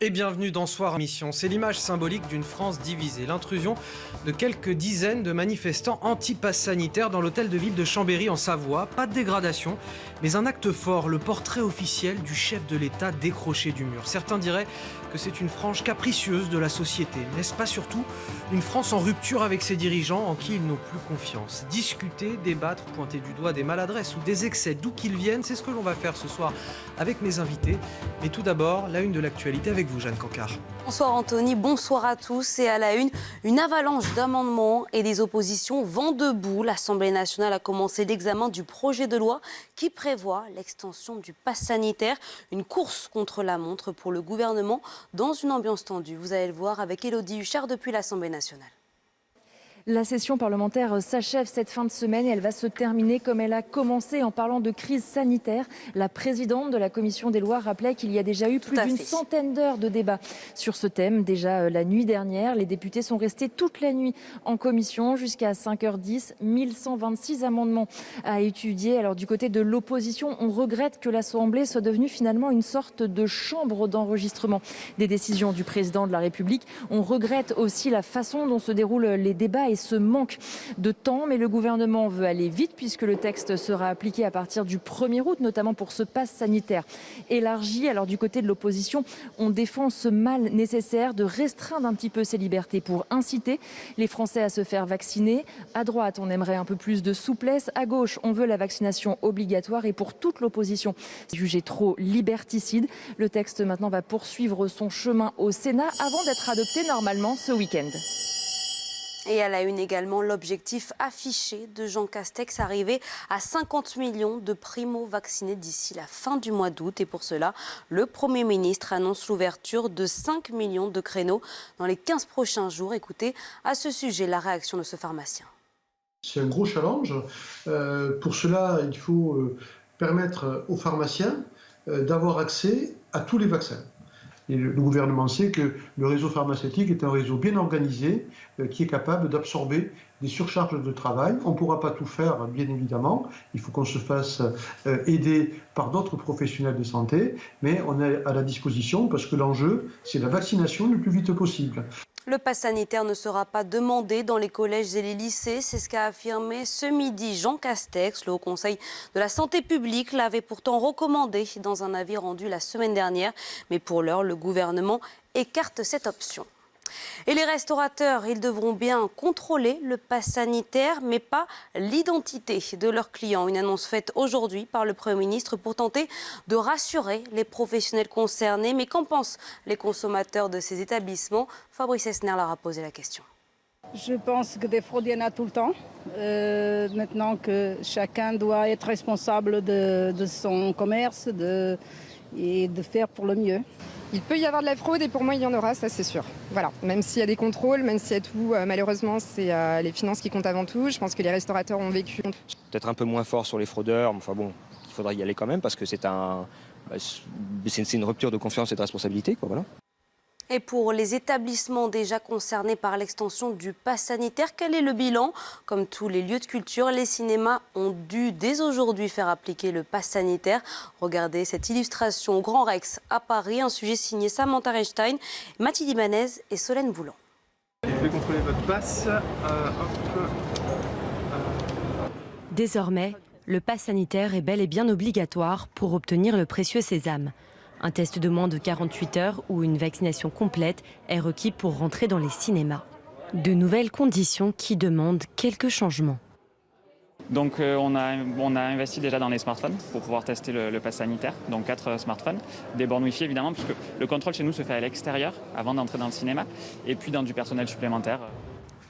Et bienvenue dans Soir Mission. C'est l'image symbolique d'une France divisée. L'intrusion de quelques dizaines de manifestants anti-pass sanitaire dans l'hôtel de ville de Chambéry en Savoie. Pas de dégradation, mais un acte fort, le portrait officiel du chef de l'État décroché du mur. Certains diraient que c'est une frange capricieuse de la société. N'est-ce pas surtout une France en rupture avec ses dirigeants en qui ils n'ont plus confiance? Discuter, débattre, pointer du doigt des maladresses ou des excès d'où qu'ils viennent, c'est ce que l'on va faire ce soir avec mes invités. Mais tout d'abord, la une de l'actualité avec vous, Jeanne Cancard. Bonsoir Anthony, bonsoir à tous. Et à la une avalanche d'amendements et des oppositions vont debout. L'Assemblée nationale a commencé l'examen du projet de loi qui prévoit l'extension du pass sanitaire. Une course contre la montre pour le gouvernement dans une ambiance tendue. Vous allez le voir avec Élodie Huchard depuis l'Assemblée nationale. La session parlementaire s'achève cette fin de semaine et elle va se terminer comme elle a commencé en parlant de crise sanitaire. La présidente de la commission des lois rappelait qu'il y a déjà eu plus d'une centaine d'heures de débat sur ce thème. Déjà la nuit dernière, les députés sont restés toute la nuit en commission jusqu'à 5h10. 1126 amendements à étudier. Alors du côté de l'opposition, on regrette que l'Assemblée soit devenue finalement une sorte de chambre d'enregistrement des décisions du président de la République. On regrette aussi la façon dont se déroulent les débats et ce manque de temps, mais le gouvernement veut aller vite puisque le texte sera appliqué à partir du 1er août, notamment pour ce pass sanitaire élargi. Alors du côté de l'opposition, on défend ce mal nécessaire de restreindre un petit peu ces libertés pour inciter les Français à se faire vacciner. À droite, on aimerait un peu plus de souplesse. À gauche, on veut la vaccination obligatoire et pour toute l'opposition, c'est jugé trop liberticide. Le texte maintenant va poursuivre son chemin au Sénat avant d'être adopté normalement ce week-end. Et à la une également, l'objectif affiché de Jean Castex, arriver à 50 millions de primo-vaccinés d'ici la fin du mois d'août. Et pour cela, le Premier ministre annonce l'ouverture de 5 millions de créneaux dans les 15 prochains jours. Écoutez à ce sujet la réaction de ce pharmacien. C'est un gros challenge. Pour cela, il faut permettre aux pharmaciens d'avoir accès à tous les vaccins. Et le gouvernement sait que le réseau pharmaceutique est un réseau bien organisé qui est capable d'absorber des surcharges de travail. On ne pourra pas tout faire, bien évidemment. Il faut qu'on se fasse aider par d'autres professionnels de santé, mais on est à la disposition parce que l'enjeu, c'est la vaccination le plus vite possible. Le pass sanitaire ne sera pas demandé dans les collèges et les lycées. C'est ce qu'a affirmé ce midi Jean Castex. Le Haut Conseil de la Santé publique l'avait pourtant recommandé dans un avis rendu la semaine dernière. Mais pour l'heure, le gouvernement écarte cette option. Et les restaurateurs, ils devront bien contrôler le pass sanitaire, mais pas l'identité de leurs clients. Une annonce faite aujourd'hui par le Premier ministre pour tenter de rassurer les professionnels concernés. Mais qu'en pensent les consommateurs de ces établissements? Fabrice Esner leur a posé la question. Je pense que des fraudes, il y en a tout le temps. Maintenant que chacun doit être responsable de son commerce et de faire pour le mieux. Il peut y avoir de la fraude et pour moi il y en aura, ça c'est sûr. Voilà, même s'il y a des contrôles, même s'il y a tout, malheureusement c'est les finances qui comptent avant tout. Je pense que les restaurateurs ont vécu. Peut-être un peu moins fort sur les fraudeurs, mais enfin bon, il faudra y aller quand même parce que c'est une rupture de confiance et de responsabilité, quoi, voilà. Et pour les établissements déjà concernés par l'extension du pass sanitaire, quel est le bilan? Comme tous les lieux de culture, les cinémas ont dû dès aujourd'hui faire appliquer le pass sanitaire. Regardez cette illustration au Grand Rex à Paris, un sujet signé Samantha Reinstein, Mathilde Ibanez et Solène Boulan. Vous pouvez contrôler votre pass. Désormais, le pass sanitaire est bel et bien obligatoire pour obtenir le précieux sésame. Un test de moins de 48 heures ou une vaccination complète est requis pour rentrer dans les cinémas. De nouvelles conditions qui demandent quelques changements. Donc on a investi déjà dans les smartphones pour pouvoir tester le pass sanitaire, donc 4 smartphones, des bornes Wi-Fi évidemment, puisque le contrôle chez nous se fait à l'extérieur avant d'entrer dans le cinéma, et puis dans du personnel supplémentaire.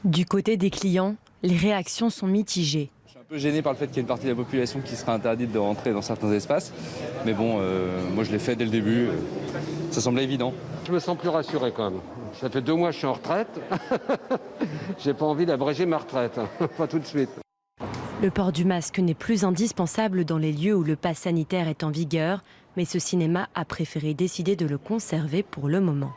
Du côté des clients, les réactions sont mitigées. Je suis un peu gêné par le fait qu'il y ait une partie de la population qui sera interdite de rentrer dans certains espaces. Mais bon, moi je l'ai fait dès le début. Ça semblait évident. Je me sens plus rassuré quand même. Ça fait 2 mois que je suis en retraite. J'ai pas envie d'abréger ma retraite. Pas tout de suite. Le port du masque n'est plus indispensable dans les lieux où le pass sanitaire est en vigueur. Mais ce cinéma a préféré décider de le conserver pour le moment.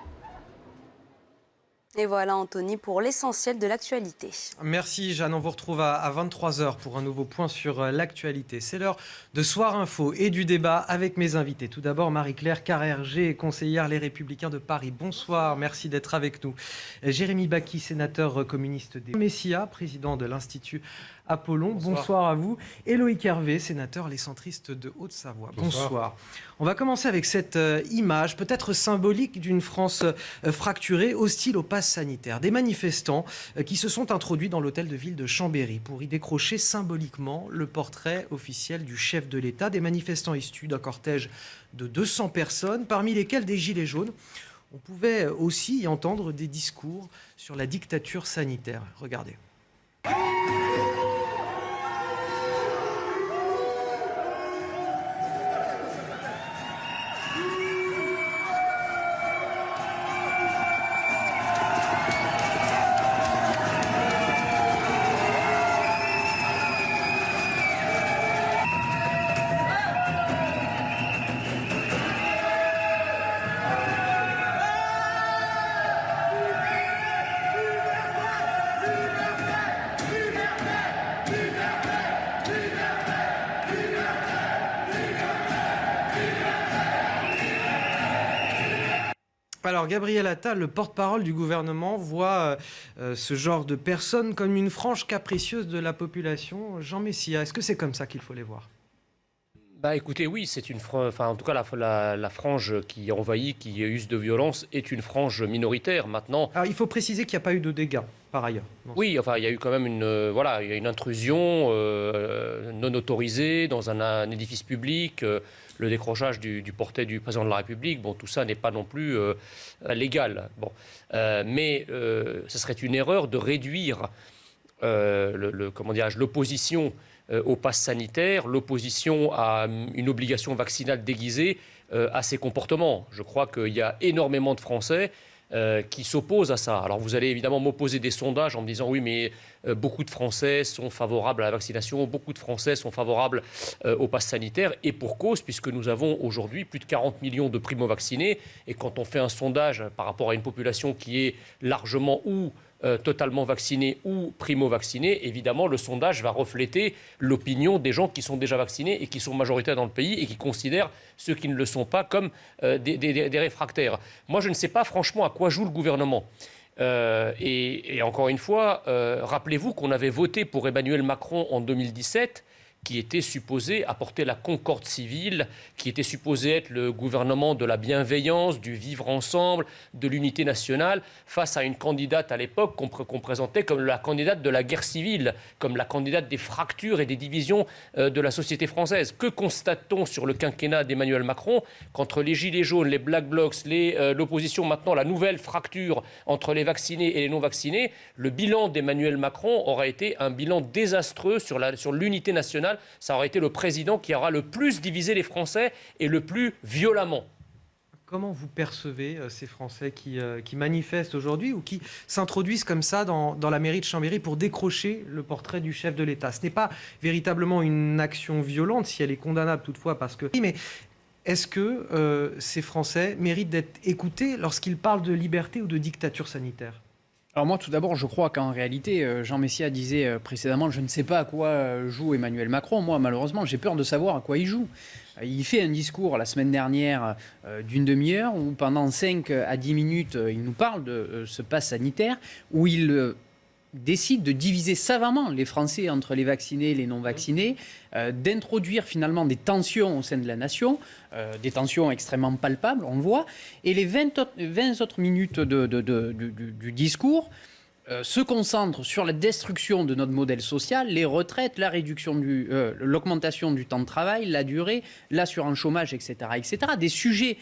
Et voilà Anthony pour l'essentiel de l'actualité. Merci Jeanne, on vous retrouve à 23h pour un nouveau point sur l'actualité. C'est l'heure de Soir Info et du débat avec mes invités. Tout d'abord Marie-Claire Carrère-Gé, conseillère Les Républicains de Paris. Bonsoir, merci d'être avec nous. Jérémy Bacchi, sénateur communiste des Messia, président de l'Institut Apollon. Bonsoir à vous. Et Loïc Hervé, sénateur Les Centristes de Haute-Savoie. Bonsoir. On va commencer avec cette image peut-être symbolique d'une France fracturée, hostile au pass sanitaire. Des manifestants qui se sont introduits dans l'hôtel de ville de Chambéry pour y décrocher symboliquement le portrait officiel du chef de l'État. Des manifestants issus d'un cortège de 200 personnes, parmi lesquels des gilets jaunes. On pouvait aussi y entendre des discours sur la dictature sanitaire. Regardez. Alors Gabriel Attal, le porte-parole du gouvernement, voit ce genre de personnes comme une frange capricieuse de la population. Jean Messia, est-ce que c'est comme ça qu'il faut les voir ? Écoutez, oui, c'est une en tout cas la frange qui envahit, qui use de violence, est une frange minoritaire. Maintenant, alors, il faut préciser qu'il n'y a pas eu de dégâts par ailleurs. Oui, il y a eu quand même une intrusion non autorisée dans un édifice public. Le décrochage du portrait du président de la République, tout ça n'est pas non plus légal. Mais ce serait une erreur de réduire l'opposition au pass sanitaire, l'opposition à une obligation vaccinale déguisée à ces comportements. Je crois qu'il y a énormément de Français qui s'opposent à ça. Alors vous allez évidemment m'opposer des sondages en me disant oui mais beaucoup de Français sont favorables à la vaccination, beaucoup de Français sont favorables au pass sanitaire et pour cause puisque nous avons aujourd'hui plus de 40 millions de primo-vaccinés et quand on fait un sondage par rapport à une population qui est largement ou totalement vaccinés ou primo-vaccinés, évidemment, le sondage va refléter l'opinion des gens qui sont déjà vaccinés et qui sont majoritaires dans le pays et qui considèrent ceux qui ne le sont pas comme des réfractaires. Moi, je ne sais pas franchement à quoi joue le gouvernement. Et encore une fois, rappelez-vous qu'on avait voté pour Emmanuel Macron en 2017, qui était supposé apporter la concorde civile, qui était supposé être le gouvernement de la bienveillance, du vivre ensemble, de l'unité nationale, face à une candidate à l'époque qu'on présentait comme la candidate de la guerre civile, comme la candidate des fractures et des divisions de la société française. Que constate-t-on sur le quinquennat d'Emmanuel Macron qu'entre les gilets jaunes, les Black Blocs, l'opposition maintenant, la nouvelle fracture entre les vaccinés et les non-vaccinés, le bilan d'Emmanuel Macron aura été un bilan désastreux sur l'unité nationale. Ça aurait été le président qui aura le plus divisé les Français et le plus violemment. Comment vous percevez ces Français qui manifestent aujourd'hui ou qui s'introduisent comme ça dans la mairie de Chambéry pour décrocher le portrait du chef de l'État ? Ce n'est pas véritablement une action violente, si elle est condamnable toutefois, parce que... Mais est-ce que ces Français méritent d'être écoutés lorsqu'ils parlent de liberté ou de dictature sanitaire ? Alors moi, tout d'abord, je crois qu'en réalité, Jean Messia disait précédemment, je ne sais pas à quoi joue Emmanuel Macron. Moi, malheureusement, j'ai peur de savoir à quoi il joue. Il fait un discours la semaine dernière d'une demi-heure où pendant 5 à 10 minutes, il nous parle de ce pass sanitaire où il décide de diviser savamment les Français entre les vaccinés et les non-vaccinés, d'introduire finalement des tensions au sein de la nation, des tensions extrêmement palpables, on le voit, et les 20 autres minutes du discours se concentrent sur la destruction de notre modèle social, les retraites, la réduction l'augmentation du temps de travail, la durée, l'assurance chômage, etc., etc. Des sujets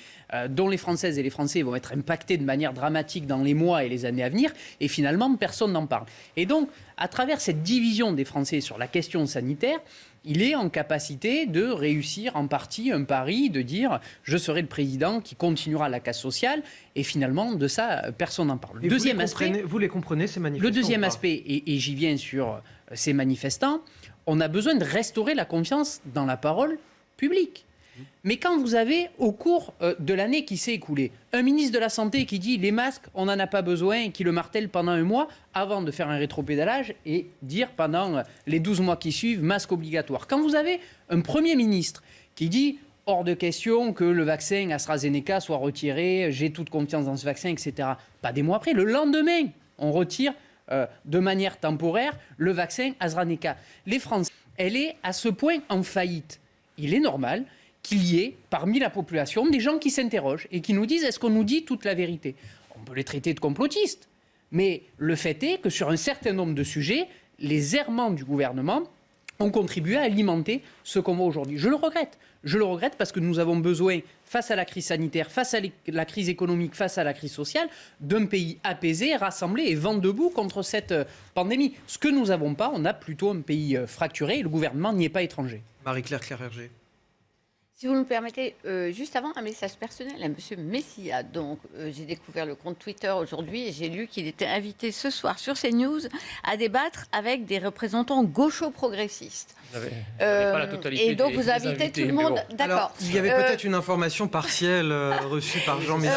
dont les Françaises et les Français vont être impactés de manière dramatique dans les mois et les années à venir, et finalement, personne n'en parle. Et donc, à travers cette division des Français sur la question sanitaire, il est en capacité de réussir en partie un pari, de dire « je serai le président qui continuera la casse sociale » et finalement, de ça, personne n'en parle. Vous les comprenez, ces manifestants ? Le deuxième aspect, et j'y viens sur ces manifestants, on a besoin de restaurer la confiance dans la parole publique. Mais quand vous avez, au cours de l'année qui s'est écoulée, un ministre de la Santé qui dit les masques, on n'en a pas besoin, et qui le martèle pendant un mois, avant de faire un rétropédalage et dire pendant les 12 mois qui suivent, masque obligatoire. Quand vous avez un Premier ministre qui dit hors de question que le vaccin AstraZeneca soit retiré, j'ai toute confiance dans ce vaccin, etc. Pas des mois après, le lendemain, on retire de manière temporaire le vaccin AstraZeneca. Les Français, elle est à ce point en faillite. Il est normal qu'il y ait parmi la population des gens qui s'interrogent et qui nous disent est-ce qu'on nous dit toute la vérité ? On peut les traiter de complotistes, mais le fait est que sur un certain nombre de sujets, les errements du gouvernement ont contribué à alimenter ce qu'on voit aujourd'hui. Je le regrette. Je le regrette parce que nous avons besoin, face à la crise sanitaire, face à la crise économique, face à la crise sociale, d'un pays apaisé, rassemblé et vent debout contre cette pandémie. Ce que nous n'avons pas, on a plutôt un pays fracturé et le gouvernement n'y est pas étranger. Marie-Claire Clerhergé. Si vous me permettez, juste avant, un message personnel à M. Messia. Donc, j'ai découvert le compte Twitter aujourd'hui et j'ai lu qu'il était invité ce soir sur CNews à débattre avec des représentants gaucho-progressistes. Pas la totalité et donc, des vous invitez tout le monde. Bon. D'accord. Il y avait peut-être une information partielle reçue par Jean Messia.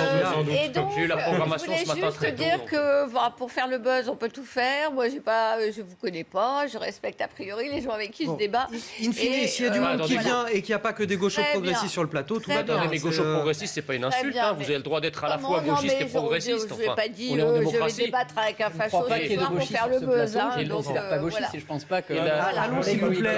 Et donc, j'ai eu la programmation je ce voulais matin juste très tôt. dire que voilà, pour faire le buzz, on peut tout faire. Moi, je ne vous connais pas. Je respecte a priori les gens avec qui je débat. In fine, s'il y a du monde qui vient et qu'il n'y a pas que des gauchos progressistes sur le plateau, tout va bien. Mais gaucho-progressiste, c'est pas une insulte. Vous avez le droit d'être à la fois gauchiste et progressiste. Je ne vais pas dire on est en je vais démocratie. débattre avec un facho pas qu'il y ait de pour gauchistes faire le sur ce buzz. plateau. Donc, pas gauchiste et je pense pas que... Allons, s'il vous plaît.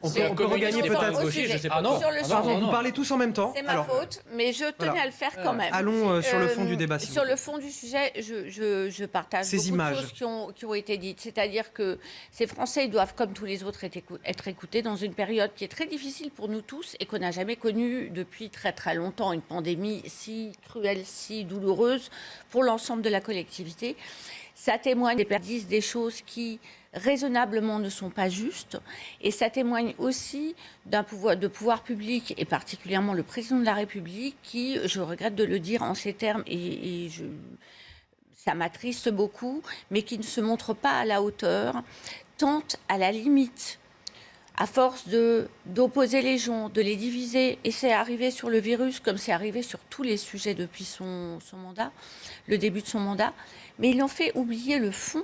On peut regagner peut-être. Vous parlez tous en même temps. C'est ma faute, mais je tenais à le faire quand même. Allons sur le fond du débat. Sur le fond du sujet, je partage ces beaucoup images de choses qui ont été dites. C'est-à-dire que ces Français doivent, comme tous les autres, être écoutés dans une période qui est très difficile pour nous tous et qu'on n'a jamais connue depuis très très longtemps. Une pandémie si cruelle, si douloureuse pour l'ensemble de la collectivité. Ça témoigne des choses qui raisonnablement ne sont pas justes et ça témoigne aussi de pouvoir public et particulièrement le président de la République qui, je regrette de le dire en ces termes ça m'attriste beaucoup, mais qui ne se montre pas à la hauteur, tente à la limite, à force d'opposer les gens, de les diviser, et c'est arrivé sur le virus comme c'est arrivé sur tous les sujets depuis son mandat, le début de son mandat, mais ils ont fait oublier le fond.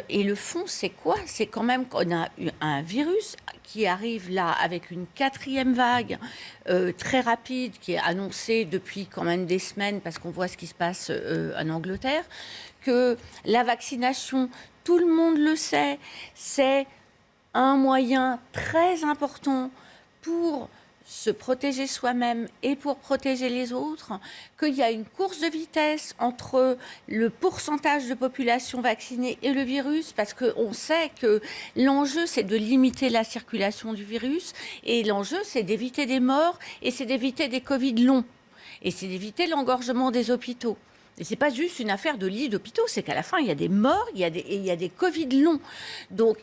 Et le fond, c'est quoi ? C'est quand même qu'on a eu un virus qui arrive là avec une 4e vague très rapide qui est annoncée depuis quand même des semaines parce qu'on voit ce qui se passe en Angleterre, que la vaccination, tout le monde le sait, c'est un moyen très important pour se protéger soi-même et pour protéger les autres, qu'il y a une course de vitesse entre le pourcentage de population vaccinée et le virus, parce qu'on sait que l'enjeu, c'est de limiter la circulation du virus, et l'enjeu, c'est d'éviter des morts, et c'est d'éviter des Covid longs, et c'est d'éviter l'engorgement des hôpitaux. Et ce n'est pas juste une affaire de lits d'hôpitaux, c'est qu'à la fin, il y a des morts, il y a des Covid longs. Donc,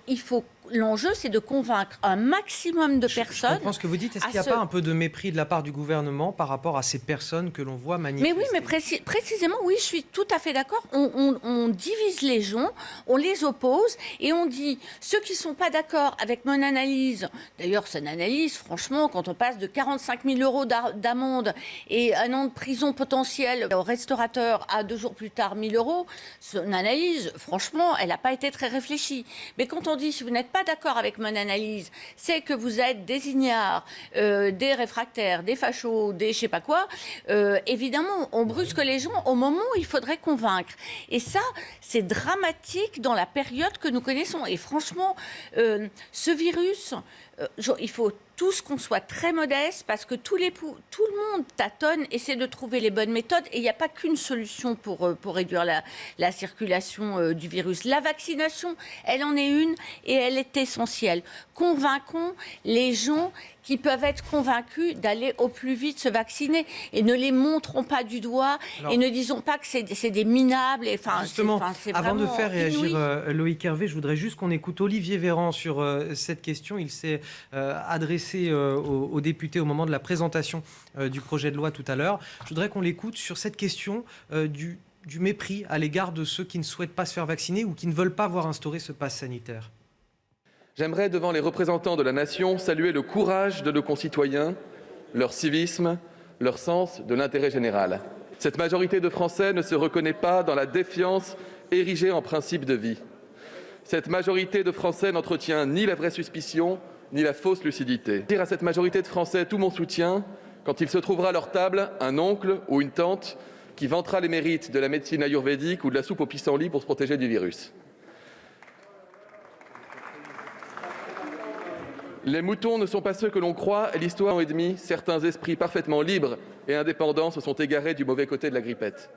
l'enjeu, c'est de convaincre un maximum de personnes. Je comprends ce que vous dites. Est-ce qu'il n'y a pas un peu de mépris de la part du gouvernement par rapport à ces personnes que l'on voit manifester ? Mais oui, mais précisément, oui, je suis tout à fait d'accord. On divise les gens, on les oppose et on dit ceux qui ne sont pas d'accord avec mon analyse. D'ailleurs, c'est une analyse, franchement, quand on passe de 45 000 euros d'amende et 1 an de prison potentielle au restaurateur à 2 jours plus tard 1 000 euros, son analyse, franchement, elle n'a pas été très réfléchie. Mais quand on dit si vous n'êtes pas d'accord avec mon analyse, c'est que vous êtes des ignares, des réfractaires, des fachos, des je sais pas quoi, évidemment, on brusque les gens au moment où il faudrait convaincre. Et ça, c'est dramatique dans la période que nous connaissons. Et franchement, ce virus, il faut tous qu'on soit très modeste parce que tout le monde tâtonne, essaie de trouver les bonnes méthodes et il n'y a pas qu'une solution pour réduire la circulation du virus. La vaccination, elle en est une et elle est essentielle. Convainquons les gens qui peuvent être convaincus d'aller au plus vite se vacciner et ne les montrons pas du doigt et ne disons pas que c'est des minables. Et, justement, avant de faire réagir Loïc Hervé, je voudrais juste qu'on écoute Olivier Véran sur cette question. Il s'est adressé aux députés au moment de la présentation du projet de loi tout à l'heure. Je voudrais qu'on l'écoute sur cette question du mépris à l'égard de ceux qui ne souhaitent pas se faire vacciner ou qui ne veulent pas voir instaurer ce pass sanitaire. J'aimerais, devant les représentants de la nation, saluer le courage de nos concitoyens leur civisme, leur sens de l'intérêt général. Cette majorité de Français ne se reconnaît pas dans la défiance érigée en principe de vie. Cette majorité de Français n'entretient ni la vraie suspicion, ni la fausse lucidité. Dire à cette majorité de Français tout mon soutien quand il se trouvera à leur table un oncle ou une tante qui vantera les mérites de la médecine ayurvédique ou de la soupe au pissenlit pour se protéger du virus. Les moutons ne sont pas ceux que l'on croit et l'histoire en est demi, certains esprits parfaitement libres et indépendants se sont égarés du mauvais côté de la grippette.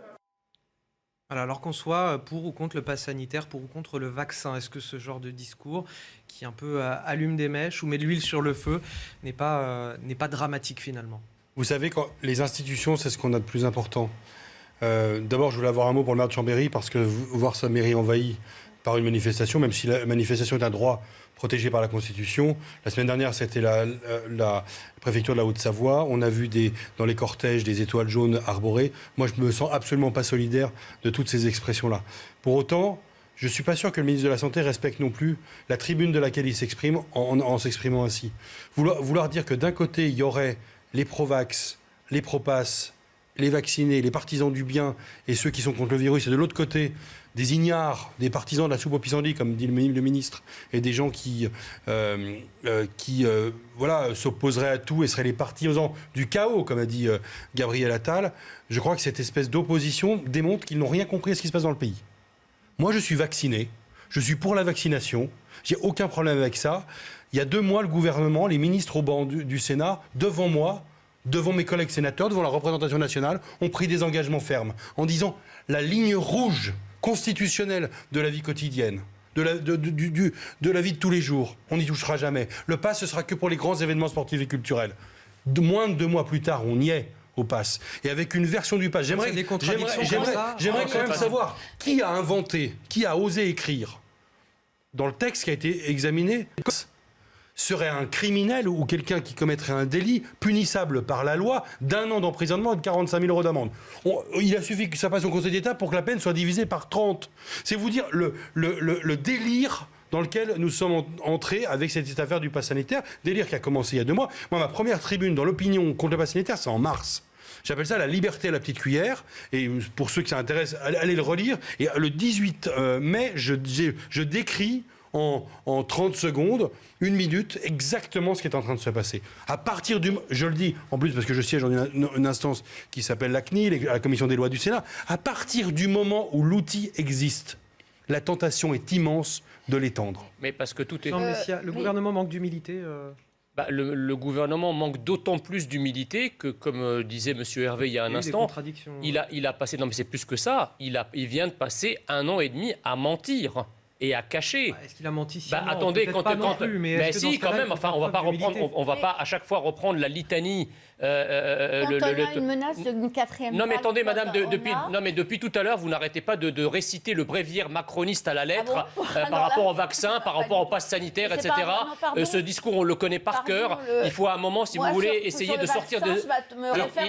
Voilà, alors qu'on soit pour ou contre le pass sanitaire, pour ou contre le vaccin, est-ce que ce genre de discours qui un peu allume des mèches ou met de l'huile sur le feu n'est pas dramatique finalement? Vous savez, quand les institutions, c'est ce qu'on a de plus important. D'abord, je voulais avoir un mot pour le maire de Chambéry, parce que voir sa mairie envahie par une manifestation, même si la manifestation est un droit protégé par la Constitution. La semaine dernière, c'était la préfecture de la Haute-Savoie. On a vu dans les cortèges des étoiles jaunes arborées. Moi, je ne me sens absolument pas solidaire de toutes ces expressions-là. Pour autant, je ne suis pas sûr que le ministre de la Santé respecte non plus la tribune de laquelle il s'exprime en s'exprimant ainsi. Vouloir dire que d'un côté, il y aurait les pro-vax, les pro-pass, les vaccinés, les partisans du bien et ceux qui sont contre le virus, et de l'autre côté, des ignares, des partisans de la soupe au pissenlit, comme dit le ministre, et des gens qui s'opposeraient à tout et seraient les partisans du chaos, comme a dit Gabriel Attal. Je crois que cette espèce d'opposition démontre qu'ils n'ont rien compris à ce qui se passe dans le pays. Moi, je suis vacciné, je suis pour la vaccination, j'ai aucun problème avec ça. Il y a 2 mois, le gouvernement, les ministres au banc du Sénat, devant moi, devant mes collègues sénateurs, devant la représentation nationale, ont pris des engagements fermes en disant la ligne rouge constitutionnelle de la vie quotidienne, de la vie de tous les jours, on n'y touchera jamais. Le pass, ce sera que pour les grands événements sportifs et culturels. Moins de 2 mois plus tard, on y est au pass. Et avec une version du pass, j'aimerais quand même savoir qui a inventé, qui a osé écrire dans le texte qui a été examiné, serait un criminel ou quelqu'un qui commettrait un délit punissable par la loi d'1 an d'emprisonnement et de 45 000 € d'amende. Il a suffi que ça passe au Conseil d'État pour que la peine soit divisée par 30. C'est vous dire le délire dans lequel nous sommes entrés avec cette affaire du pass sanitaire, délire qui a commencé il y a 2 mois. Moi, ma première tribune dans l'opinion contre le pass sanitaire, c'est en mars. J'appelle ça la liberté à la petite cuillère. Et pour ceux qui s'intéressent, allez le relire. Et le 18 mai, je décris en 30 secondes, 1 minute, exactement ce qui est en train de se passer. À partir je le dis en plus parce que je siège dans une instance qui s'appelle la CNIL, la Commission des lois du Sénat, à partir du moment où l'outil existe, la tentation est immense de l'étendre. Mais parce que tout est... Jean Messia, le gouvernement manque d'humilité le gouvernement manque d'autant plus d'humilité que, comme disait M. Hervé il y a un instant, il a passé... Non mais c'est plus que ça, il vient de passer 1 an et demi à mentir et à cacher. Est-ce qu'il a menti attendez, mais si, quand même. Enfin, on va pas à chaque fois reprendre la litanie. Quand on a une menace d'une 4e Non mais attendez, madame, depuis tout à l'heure, vous n'arrêtez pas de réciter le bréviaire macroniste à la lettre par rapport au vaccin, par rapport au pass sanitaire, etc. Ce discours, on le connaît par cœur. Il faut à un moment, si vous voulez, essayer de sortir de...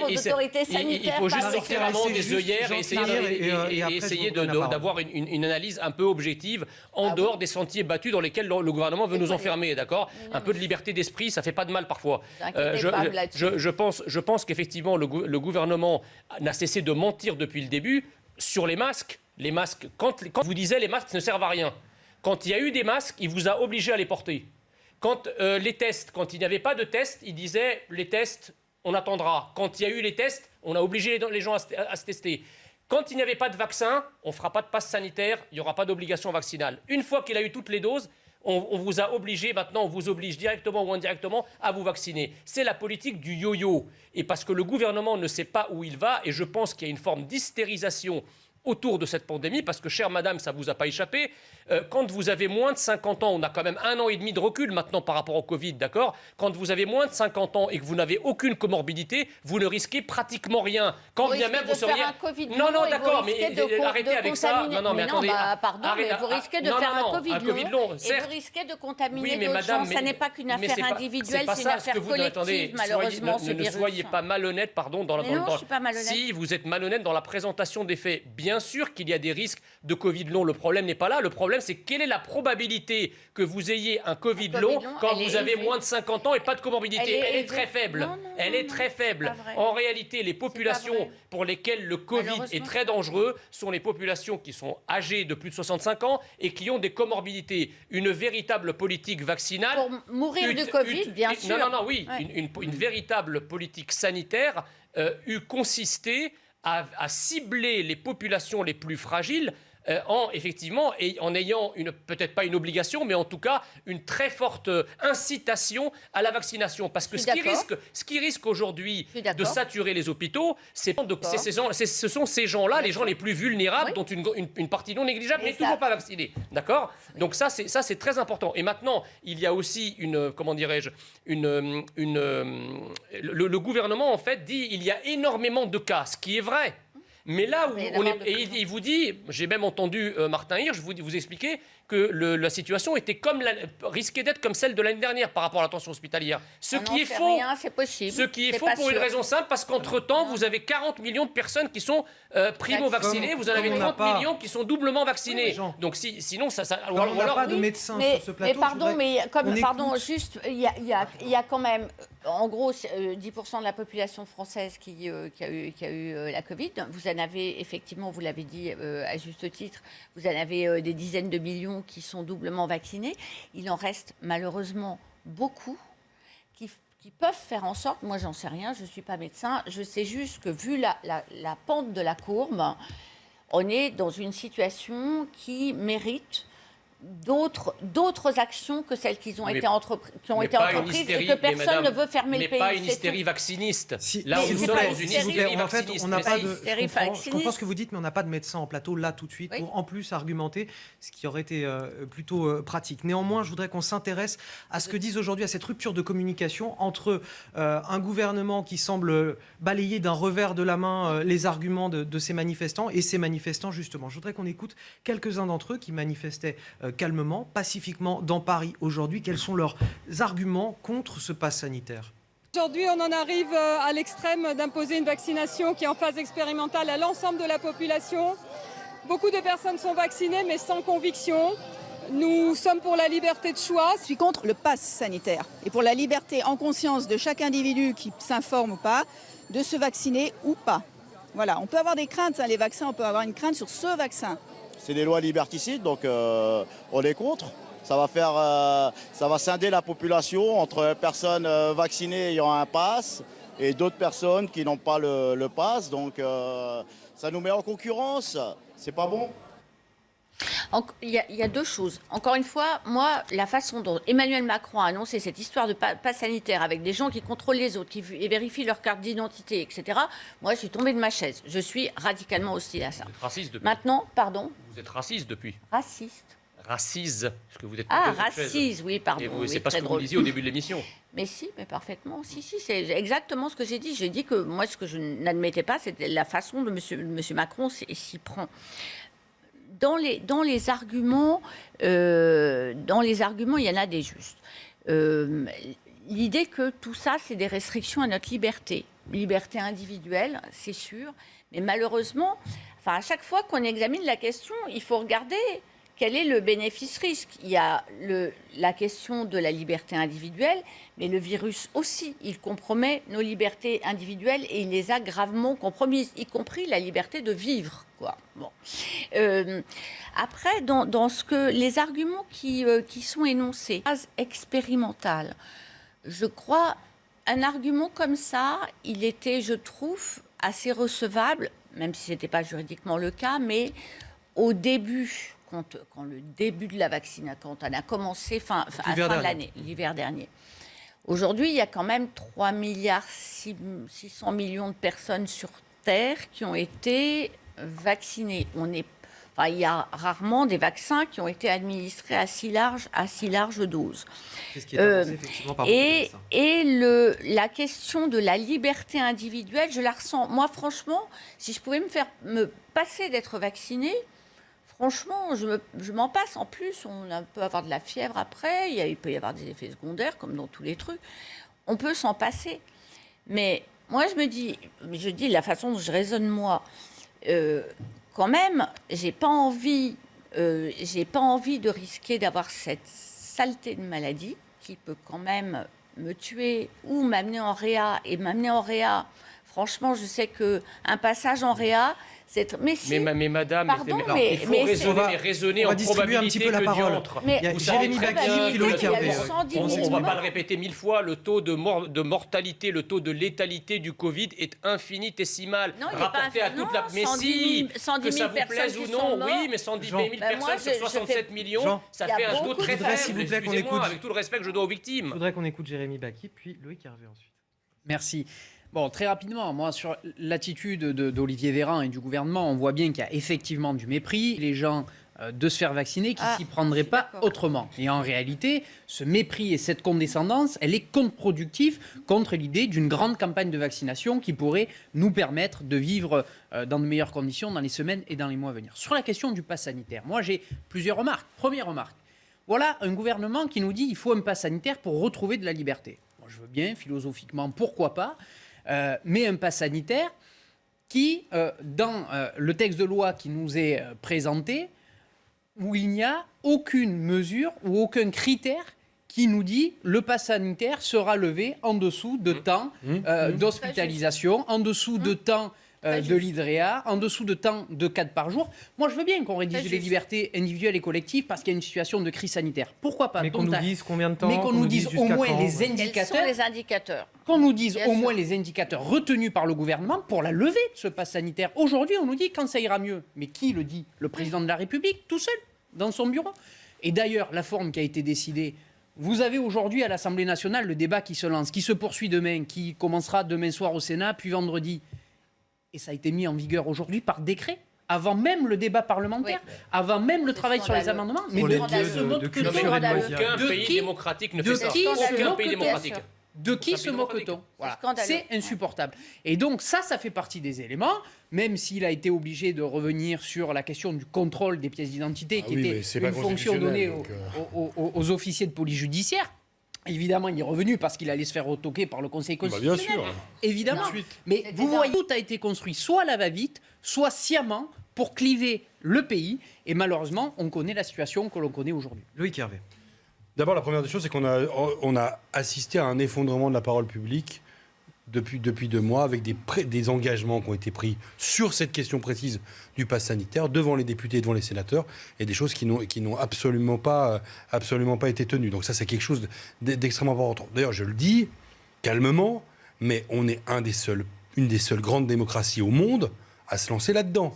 Il faut juste sortir un moment des œillères et essayer d'avoir une analyse un peu objective en dehors des sentiers battus dans lesquels le gouvernement veut nous enfermer, d'accord ? Un peu de liberté d'esprit, ça fait pas de mal parfois. Je pense qu'effectivement, le gouvernement n'a cessé de mentir depuis le début sur les masques. Les masques, quand vous disiez les masques ne servent à rien. Quand il y a eu des masques, il vous a obligé à les porter. Quand les tests, quand il n'y avait pas de tests, il disait les tests, on attendra. Quand il y a eu les tests, on a obligé les gens à se tester. Quand il n'y avait pas de vaccin, on ne fera pas de passe sanitaire, il n'y aura pas d'obligation vaccinale. Une fois qu'il a eu toutes les doses, on vous a obligé, maintenant on vous oblige directement ou indirectement à vous vacciner. C'est la politique du yo-yo. Et parce que le gouvernement ne sait pas où il va, et je pense qu'il y a une forme d'hystérisation autour de cette pandémie, parce que, chère madame, ça ne vous a pas échappé, quand vous avez moins de 50 ans, on a quand même 1 an et demi de recul maintenant par rapport au Covid, d'accord ? Quand vous avez moins de 50 ans et que vous n'avez aucune comorbidité, vous ne risquez pratiquement rien. Quand bien même vous seriez... Non, d'accord, mais arrêtez avec ça. Non, mais attendez. Pardon, mais vous risquez de faire un Covid long. Et vous risquez de contaminer d'autres gens. Ça n'est pas qu'une affaire individuelle, c'est une affaire collective, malheureusement, ce virus. Ne soyez pas malhonnête, pardon, non, je ne suis pas malhonnête. Si, vous êtes malhonnête dans la présentation des faits. Bien Bien sûr qu'il y a des risques de Covid long. Le problème n'est pas là. Le problème, c'est quelle est la probabilité que vous ayez un Covid long quand vous avez moins de 50 ans et pas de comorbidité. Elle est très faible. Elle est très faible. En réalité, les populations pour lesquelles le Covid est très dangereux sont les populations qui sont âgées de plus de 65 ans et qui ont des comorbidités. Une véritable politique vaccinale... Pour mourir du Covid, bien sûr. Non, oui. Ouais. Une véritable politique sanitaire eût consisté à cibler les populations les plus fragiles en ayant peut-être pas une obligation, mais en tout cas une très forte incitation à la vaccination. Parce que ce qui risque aujourd'hui de saturer les hôpitaux, ce sont ces gens-là, les gens les plus vulnérables, dont une partie non négligeable n'est toujours pas vaccinée. D'accord ? Donc ça, c'est très important. Et maintenant, il y a aussi le gouvernement, en fait, dit il y a énormément de cas, ce qui est vrai. Mais là où il vous dit, j'ai même entendu Martin Hirsch vous expliquer que la situation était risquait d'être comme celle de l'année dernière par rapport à l'attention hospitalière. Ce qui est faux. C'est possible. Ce qui est faux pour une raison simple, parce qu'entre-temps, vous avez 40 millions de personnes qui sont primo-vaccinées, vous en avez 30 millions qui sont doublement vaccinées. Donc sinon, ça... On n'a pas de médecins sur ce plateau. Il y a quand même, en gros, 10% de la population française qui a eu la Covid. Vous en avez, effectivement, vous l'avez dit à juste titre, vous en avez des dizaines de millions qui sont doublement vaccinés. Il en reste malheureusement beaucoup qui peuvent faire en sorte, moi j'en sais rien, je ne suis pas médecin, je sais juste que vu la pente de la courbe, on est dans une situation qui mérite d'autres actions que celles qui ont été entreprises et que personne ne veut fermer le pays. Mais pas une hystérie vacciniste. Là, on sommes dans une hystérie vacciniste. Je comprends ce que vous dites, mais on n'a pas de médecin en plateau là tout de suite pour en plus argumenter, ce qui aurait été plutôt pratique. Néanmoins, je voudrais qu'on s'intéresse à ce que disent aujourd'hui, à cette rupture de communication entre un gouvernement qui semble balayer d'un revers de la main les arguments de ces manifestants et ces manifestants justement. Je voudrais qu'on écoute quelques-uns d'entre eux qui manifestaient calmement, pacifiquement dans Paris aujourd'hui. Quels sont leurs arguments contre ce pass sanitaire ? Aujourd'hui, on en arrive à l'extrême d'imposer une vaccination qui est en phase expérimentale à l'ensemble de la population. Beaucoup de personnes sont vaccinées, mais sans conviction. Nous sommes pour la liberté de choix. Je suis contre le pass sanitaire et pour la liberté en conscience de chaque individu qui s'informe ou pas, de se vacciner ou pas. Voilà, on peut avoir des craintes, les vaccins, on peut avoir une crainte sur ce vaccin. C'est des lois liberticides, donc on est contre. Ça va scinder la population entre personnes vaccinées ayant un pass et d'autres personnes qui n'ont pas le pass. Donc ça nous met en concurrence. C'est pas bon. Il y a deux choses. Encore une fois, moi, la façon dont Emmanuel Macron a annoncé cette histoire de pass sanitaire avec des gens qui contrôlent les autres, qui vérifient leur carte d'identité, etc., moi, je suis tombée de ma chaise. Je suis radicalement hostile à ça. Vous êtes raciste depuis. Maintenant, pardon ? Vous êtes raciste depuis. Raciste. Racise, parce que vous êtes... racise, oui, pardon. C'est pas ce que vous disiez au début de l'émission. Mais si, mais parfaitement. Si, c'est exactement ce que j'ai dit. J'ai dit que moi, ce que je n'admettais pas, c'était la façon de M. Macron s'y prend. Dans les arguments, il y en a des justes. L'idée que tout ça, c'est des restrictions à notre liberté. Liberté individuelle, c'est sûr. Mais malheureusement, à chaque fois qu'on examine la question, il faut regarder quel est le bénéfice-risque. Il y a la question de la liberté individuelle, mais le virus aussi, il compromet nos libertés individuelles et il les a gravement compromises, y compris la liberté de vivre. Bon. Après, dans les arguments qui sont énoncés, phase expérimentale, je crois, un argument comme ça, il était, je trouve, assez recevable, même si ce n'était pas juridiquement le cas, mais au début, quand le début de la vaccination, quand on a commencé à fin de l'année, l'hiver dernier. Aujourd'hui, il y a quand même 3,6 milliards de personnes sur Terre qui ont été vaccinées. Il y a rarement des vaccins qui ont été administrés à si large dose. C'est ce qui est avancé, effectivement, par la question de la liberté individuelle, je la ressens. Moi, franchement, si je pouvais me passer d'être vaccinée, franchement, je m'en passe. En plus, on peut avoir de la fièvre après, il peut y avoir des effets secondaires, comme dans tous les trucs. On peut s'en passer. Mais moi, je dis la façon dont je raisonne, moi, quand même, j'ai pas envie de risquer d'avoir cette saleté de maladie qui peut quand même me tuer ou m'amener en réa. Et m'amener en réa, franchement, je sais qu'un passage en réa, c'est... Mais madame, pardon, il faut raisonner en probabilité un petit peu la que parole. diantre. Il y a Jérémy Bacchi et Loïc Hervé. On ne va pas le répéter 1000 fois, le taux de mortalité, le taux de létalité du Covid est infinitésimal. Non, rapporté à toute la... Mais si, que ça vous plaise ou non, oui, mais 110 000 personnes sur 67 millions, ça fait un taux très faible. Excusez-moi, avec tout le respect que je dois aux victimes. Je voudrais qu'on écoute Jérémy Bacchi, puis Loïc Hervé ensuite. Merci. Bon, très rapidement, moi, sur l'attitude d'Olivier Véran et du gouvernement, on voit bien qu'il y a effectivement du mépris. Les gens de se faire vacciner qui ne s'y prendraient pas autrement. Et en réalité, ce mépris et cette condescendance, elle est contre-productive contre l'idée d'une grande campagne de vaccination qui pourrait nous permettre de vivre dans de meilleures conditions dans les semaines et dans les mois à venir. Sur la question du pass sanitaire, moi, j'ai plusieurs remarques. Première remarque, voilà un gouvernement qui nous dit qu'il faut un pass sanitaire pour retrouver de la liberté. Moi, je veux bien, philosophiquement, pourquoi pas, mais un pass sanitaire qui, dans le texte de loi qui nous est présenté, où il n'y a aucune mesure ou aucun critère qui nous dit le pass sanitaire sera levé en dessous de temps d'hospitalisation, en dessous de temps de l'IDREA, en dessous de temps de 4 par jour. Moi, je veux bien qu'on réduise les libertés individuelles et collectives parce qu'il y a une situation de crise sanitaire. Pourquoi pas? Mais qu'on nous dise combien de temps? Mais qu'on nous dise au moins les indicateurs. Quels sont les indicateurs? Qu'on nous dise au moins les indicateurs retenus par le gouvernement pour la levée de ce pass sanitaire. Aujourd'hui, on nous dit quand ça ira mieux. Mais qui le dit? Le président de la République, tout seul, dans son bureau. Et d'ailleurs, la forme qui a été décidée, vous avez aujourd'hui à l'Assemblée nationale le débat qui se lance, qui se poursuit demain, qui commencera demain soir au Sénat, puis vendredi. Et ça a été mis en vigueur aujourd'hui par décret, avant même le débat parlementaire, avant même le travail sur les amendements. Mais de qui se moque-t-on? Aucun pays démocratique ne fait ça. Aucun pays démocratique. De qui se moque-t-on? Voilà. C'est insupportable. Et donc ça fait partie des éléments, même s'il a été obligé de revenir sur la question du contrôle des pièces d'identité, qui était une fonction donnée aux officiers de police judiciaire. Évidemment, il est revenu parce qu'il allait se faire retoquer par le Conseil constitutionnel. Bien sûr. Évidemment. Mais vous voyez, tout a été construit soit à la va-vite, soit sciemment pour cliver le pays. Et malheureusement, on connaît la situation que l'on connaît aujourd'hui. Loïc Hervé. D'abord, la première des choses, c'est qu'on a assisté à un effondrement de la parole publique depuis 2 mois, avec des engagements qui ont été pris sur cette question précise du pass sanitaire devant les députés et devant les sénateurs, et des choses qui n'ont absolument pas été tenues. Donc ça, c'est quelque chose d'extrêmement important. D'ailleurs, je le dis calmement, mais on est une des seules grandes démocraties au monde à se lancer là-dedans.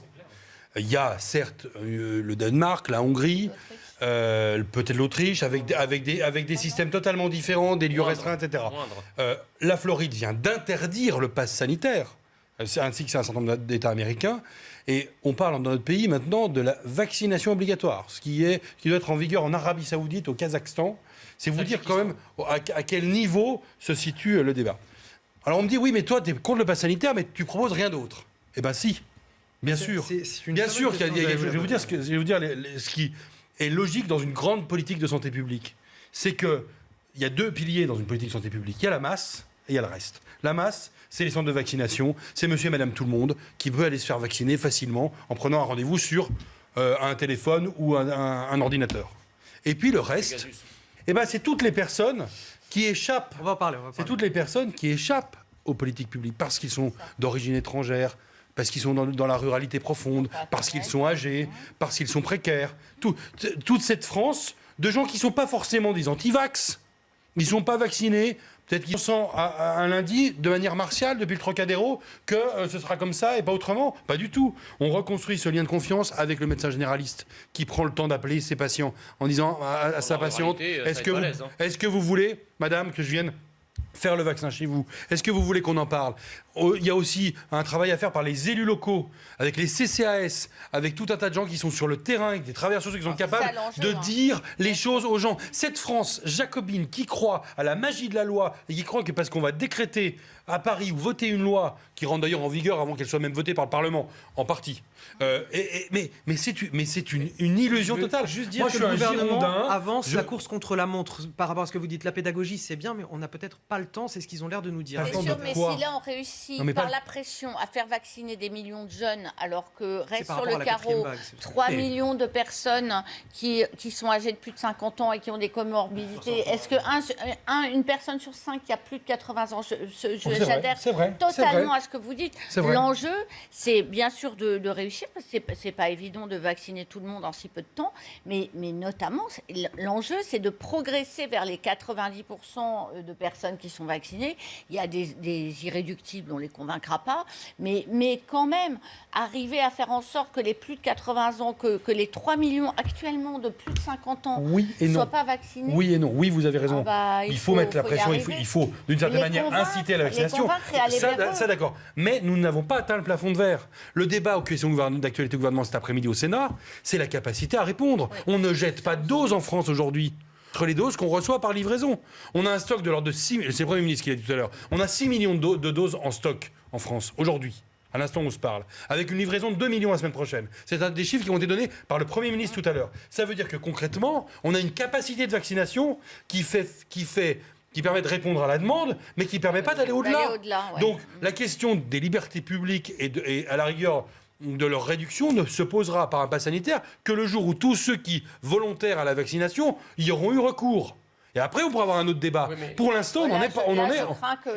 Il y a certes le Danemark, la Hongrie, peut-être l'Autriche, avec des systèmes totalement différents, des lieux restreints, etc. La Floride vient d'interdire le pass sanitaire, ainsi que c'est un certain nombre d'États américains. Et on parle dans notre pays maintenant de la vaccination obligatoire, ce qui doit être en vigueur en Arabie Saoudite, au Kazakhstan. C'est vous dire quand même à quel niveau se situe le débat. Alors on me dit, oui, mais toi, tu es contre le pass sanitaire, mais tu proposes rien d'autre. Eh bien si, bien sûr. Bien sûr, je vais vous dire ce qui est logique dans une grande politique de santé publique. C'est qu'il y a 2 piliers dans une politique de santé publique. Il y a la masse et il y a le reste. La masse, c'est les centres de vaccination, c'est monsieur et madame tout le monde qui peut aller se faire vacciner facilement en prenant un rendez-vous sur un téléphone ou un ordinateur. Et puis le reste, c'est toutes les personnes qui échappent. On va en parler. C'est toutes les personnes qui échappent aux politiques publiques parce qu'ils sont d'origine étrangère, parce qu'ils sont dans la ruralité profonde, parce qu'ils sont âgés, parce qu'ils sont précaires. Toute cette France de gens qui ne sont pas forcément des anti-vax, ils ne sont pas vaccinés. Peut-être qu'ils sentent un lundi, de manière martiale, depuis le Trocadéro, que ce sera comme ça et pas autrement. Pas du tout. On reconstruit ce lien de confiance avec le médecin généraliste qui prend le temps d'appeler ses patients en disant à sa patiente, est-ce que vous voulez, madame, que je vienne faire le vaccin chez vous? Est-ce que vous voulez qu'on en parle? Il y a aussi un travail à faire par les élus locaux, avec les CCAS, avec tout un tas de gens qui sont sur le terrain, avec des travailleurs sociaux qui sont capables de dire les choses aux gens. Cette France jacobine qui croit à la magie de la loi et qui croit que parce qu'on va décréter à Paris ou voter une loi qui rentre d'ailleurs en vigueur avant qu'elle soit même votée par le Parlement, en partie. Mais c'est une illusion totale. Juste dire que le gouvernement avance la course contre la montre par rapport à ce que vous dites. La pédagogie, c'est bien, mais on n'a peut-être pas le temps, c'est ce qu'ils ont l'air de nous dire. C'est sûr, mais si là on réussit par la pression à faire vacciner des millions de jeunes, alors que reste sur le carreau 3 millions de personnes qui sont âgées de plus de 50 ans et qui ont des comorbidités, est-ce qu'une personne sur 5 qui a plus de 80 ans, j'adhère totalement à ce que vous dites. L'enjeu, c'est bien sûr de réussir, parce que c'est pas évident de vacciner tout le monde en si peu de temps, mais notamment, l'enjeu, c'est de progresser vers les 90% de personnes qui sont vaccinées. Il y a des irréductibles, on ne les convaincra pas, mais quand même, arriver à faire en sorte que les plus de 80 ans, que les 3 millions actuellement de plus de 50 ans ne soient pas vaccinés. Oui et non. Oui, vous avez raison. Il faut mettre la pression, il faut d'une certaine manière inciter à la vaccination. Ça d'accord. Mais nous n'avons pas atteint le plafond de verre. Le débat aux questions d'actualité du gouvernement cet après-midi au Sénat, c'est la capacité à répondre. On ne jette pas de doses en France aujourd'hui. Entre les doses qu'on reçoit par livraison. On a un stock de l'ordre de 6 millions, c'est le Premier ministre qui l'a dit tout à l'heure, on a 6 millions de doses en stock en France, aujourd'hui, à l'instant où on se parle, avec une livraison de 2 millions la semaine prochaine. C'est un des chiffres qui ont été donnés par le Premier ministre tout à l'heure. Ça veut dire que concrètement, on a une capacité de vaccination qui permet de répondre à la demande, mais qui ne permet pas d'aller au-delà. Donc la question des libertés publiques et à la rigueur de leur réduction ne se posera par un pass sanitaire que le jour où tous ceux qui, volontaires à la vaccination, y auront eu recours. Et après, on pourra avoir un autre débat. Pour l'instant, on en est... Je crains que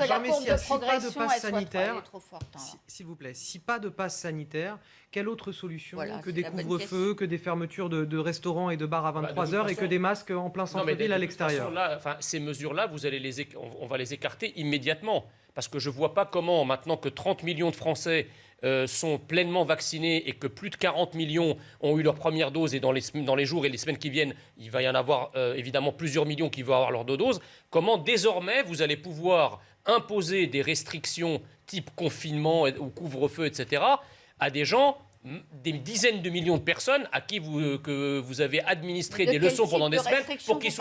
la courbe de progression soit trop forte. S'il vous plaît, si pas de pass sanitaire, quelle autre solution que des couvre-feux, que des fermetures de restaurants et de bars à 23h et que des masques en plein centre-ville à l'extérieur? Ces mesures-là, on va les écarter immédiatement. Parce que je ne vois pas comment, maintenant que 30 millions de Français sont pleinement vaccinés et que plus de 40 millions ont eu leur première dose, et dans les jours et les semaines qui viennent, il va y en avoir évidemment plusieurs millions qui vont avoir leur deux doses, comment désormais vous allez pouvoir imposer des restrictions type confinement ou couvre-feu, etc., à des gens, des dizaines de millions de personnes à qui vous avez administré des leçons pendant des semaines pour qu'ils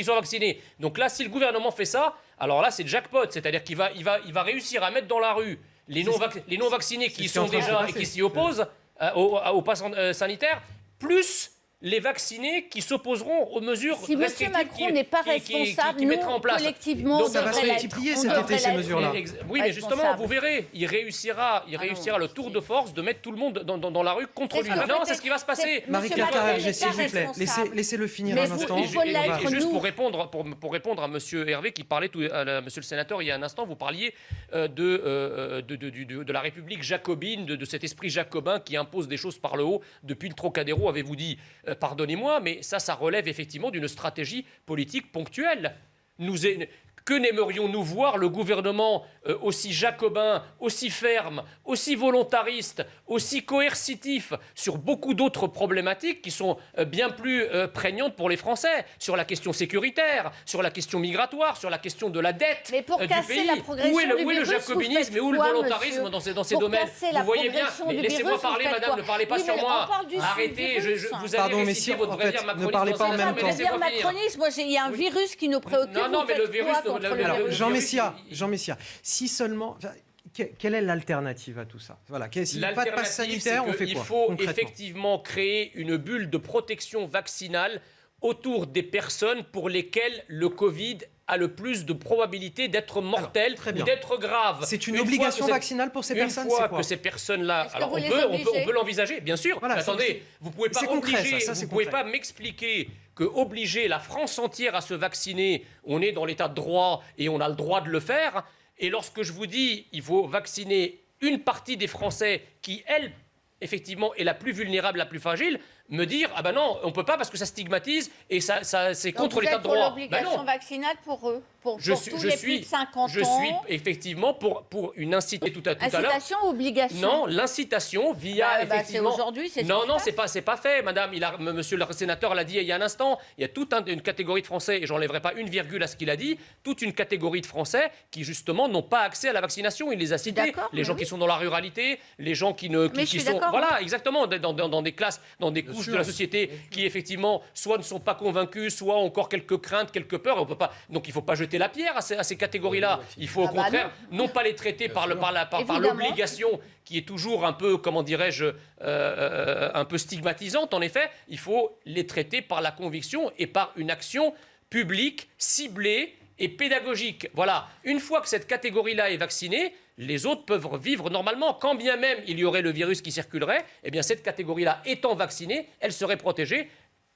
soient vaccinés. Donc là, si le gouvernement fait ça, alors là, c'est jackpot. C'est-à-dire qu'il va réussir à mettre dans la rue les non-vaccinés qui y sont déjà et qui s'y opposent au pass sanitaire, plus les vaccinés qui s'opposeront aux mesures restrictives Macron n'est pas responsable, qui mettra en place. Collectivement, ça va se multiplier cet été, ces mesures-là. Oui, mais justement, vous verrez, il réussira le tour de force de mettre tout le monde dans la rue contre lui. Non, c'est ce qui va se passer. Marie-Claire Carrère, s'il vous plaît, laissez-le finir un instant. Et juste pour répondre à M. Hervé qui parlait, à M. le sénateur, il y a un instant, vous parliez de la République jacobine, de cet esprit jacobin qui impose des choses par le haut. Depuis le Trocadéro, avez-vous dit pardonnez-moi, mais ça relève effectivement d'une stratégie politique ponctuelle. Que n'aimerions-nous voir le gouvernement aussi jacobin, aussi ferme, aussi volontariste, aussi coercitif sur beaucoup d'autres problématiques qui sont bien plus prégnantes pour les Français, sur la question sécuritaire, sur la question migratoire, sur la question de la dette mais pour du casser pays. La progression où est du virus, le jacobinisme et où le volontarisme dans ces domaines? Vous voyez bien, mais laissez-moi parler, madame, ne parlez pas sur moi. Arrêtez, vous allez réciter votre bréviaire macroniste. Ne parlez pas en même temps. Moi, il y a un virus qui nous préoccupe. Non, mais le virus... Jean Messia, si seulement... Quelle est l'alternative à tout ça? Voilà. S'il n'y a pas de passe sanitaire, on fait quoi? Il faut effectivement créer une bulle de protection vaccinale autour des personnes pour lesquelles le Covid a le plus de probabilité d'être mortel ou d'être grave. C'est une obligation vaccinale pour ces personnes? Une fois que ces personnes-là... Alors on peut l'envisager, bien sûr. Voilà, attendez, vous ne pouvez pas m'expliquer que obliger la France entière à se vacciner, on est dans l'état de droit et on a le droit de le faire. Et lorsque je vous dis il faut vacciner une partie des Français qui, elle, effectivement, est la plus vulnérable, la plus fragile, me dire ah ben non, on peut pas parce que ça stigmatise et ça c'est contre l'état de droit. Pour l'obligation vaccinale pour eux, pour tous les plus de 50 ans. Je suis effectivement pour une inciter tout à l'heure. Incitation ou obligation? Non, l'incitation via effectivement. Aujourd'hui, c'est non, c'est pas fait, madame. Monsieur le sénateur l'a dit il y a un instant. Il y a toute une catégorie de Français, et j'enlèverai pas une virgule à ce qu'il a dit, toute une catégorie de Français qui justement n'ont pas accès à la vaccination. Il les a cités. Les gens qui sont dans la ruralité, les gens qui sont voilà exactement dans des classes, dans des couches de la société qui effectivement soit ne sont pas convaincus, soit ont encore quelques craintes, quelques peurs. On peut pas. Donc il faut pas jeter la pierre à ces catégories-là. Il faut au contraire non pas les traiter par l'obligation qui est toujours un peu, comment dirais-je, un peu stigmatisante. En effet, il faut les traiter par la conviction et par une action publique ciblée et pédagogique. Voilà, une fois que cette catégorie-là est vaccinée, les autres peuvent vivre normalement. Quand bien même il y aurait le virus qui circulerait, eh bien cette catégorie-là étant vaccinée, elle serait protégée.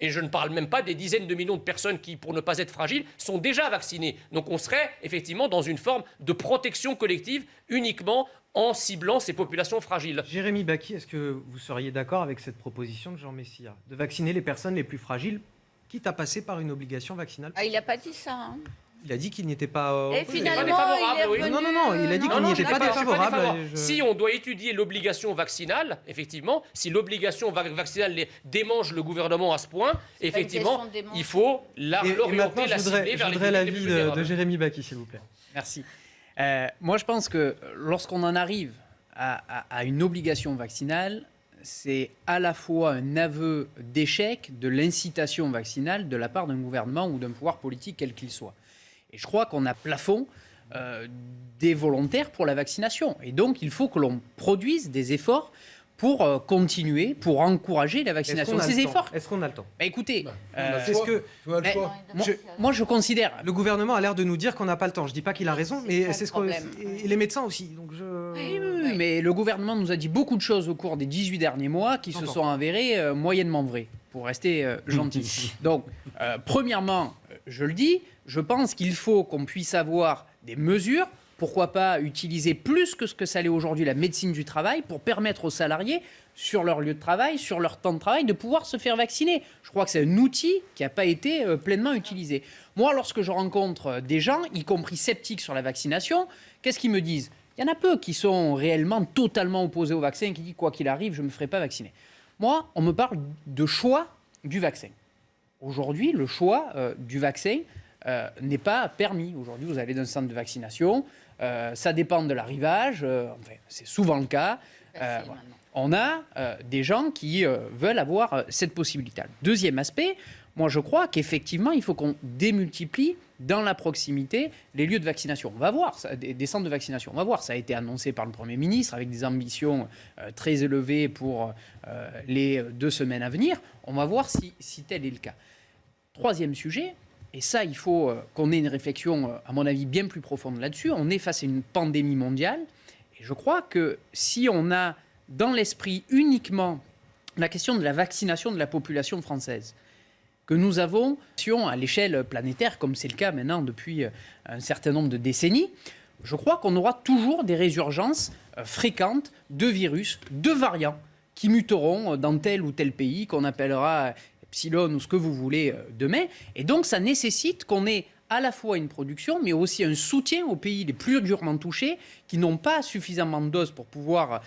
Et je ne parle même pas des dizaines de millions de personnes qui, pour ne pas être fragiles, sont déjà vaccinées. Donc on serait effectivement dans une forme de protection collective uniquement en ciblant ces populations fragiles. Jérémy Bacchi, est-ce que vous seriez d'accord avec cette proposition de Jean Messia, de vacciner les personnes les plus fragiles, quitte à passer par une obligation vaccinale? Ah, il n'a pas dit ça. Hein. Il a dit qu'il n'y était pas... Et finalement, il est Non, il a dit qu'il n'y était pas défavorable. Si on doit étudier l'obligation vaccinale, effectivement, si l'obligation vaccinale démange le gouvernement à ce point, effectivement, il faut l'orienter, la cibler vers les voudrais l'avis de Jérémy Bacchi, s'il vous plaît. Merci. Moi, je pense que lorsqu'on en arrive à une obligation vaccinale, c'est à la fois un aveu d'échec de l'incitation vaccinale de la part d'un gouvernement ou d'un pouvoir politique, quel qu'il soit. Et je crois qu'on a plafond des volontaires pour la vaccination. Et donc, il faut que l'on produise des efforts pour continuer, pour encourager la vaccination. Ces efforts. Est-ce qu'on a le temps? Écoutez, c'est ce que moi je considère. Le gouvernement a l'air de nous dire qu'on n'a pas le temps. Je dis pas qu'il a raison, mais c'est ce qu'on. Et les médecins aussi. Donc oui, mais le gouvernement nous a dit beaucoup de choses au cours des 18 derniers mois qui se sont avérées moyennement vraies, pour rester gentil. Donc, premièrement, je le dis, je pense qu'il faut qu'on puisse avoir des mesures. Pourquoi pas utiliser plus que ce que ça l'est aujourd'hui la médecine du travail pour permettre aux salariés, sur leur lieu de travail, sur leur temps de travail, de pouvoir se faire vacciner. Je crois que c'est un outil qui n'a pas été pleinement utilisé. Moi, lorsque je rencontre des gens, y compris sceptiques sur la vaccination, qu'est-ce qu'ils me disent? Il y en a peu qui sont réellement totalement opposés au vaccin, qui disent quoi qu'il arrive, je ne me ferai pas vacciner. Moi, on me parle de choix du vaccin. Aujourd'hui, le choix du vaccin n'est pas permis. Aujourd'hui, vous allez dans un centre de vaccination, ça dépend de l'arrivage, enfin, c'est souvent le cas. Voilà. On a des gens qui veulent avoir cette possibilité. Deuxième aspect, moi je crois qu'effectivement, il faut qu'on démultiplie dans la proximité les lieux de vaccination. On va voir, des centres de vaccination, on va voir. Ça a été annoncé par le Premier ministre avec des ambitions très élevées pour les 2 semaines à venir. On va voir si tel est le cas. Troisième sujet, et ça, il faut qu'on ait une réflexion, à mon avis, bien plus profonde là-dessus. On est face à une pandémie mondiale. Et je crois que si on a dans l'esprit uniquement la question de la vaccination de la population française, que nous avons à l'échelle planétaire, comme c'est le cas maintenant depuis un certain nombre de décennies, je crois qu'on aura toujours des résurgences fréquentes de virus, de variants, qui muteront dans tel ou tel pays, qu'on appellera Epsilon ou ce que vous voulez demain. Et donc, ça nécessite qu'on ait à la fois une production, mais aussi un soutien aux pays les plus durement touchés, qui n'ont pas suffisamment de doses pour pouvoir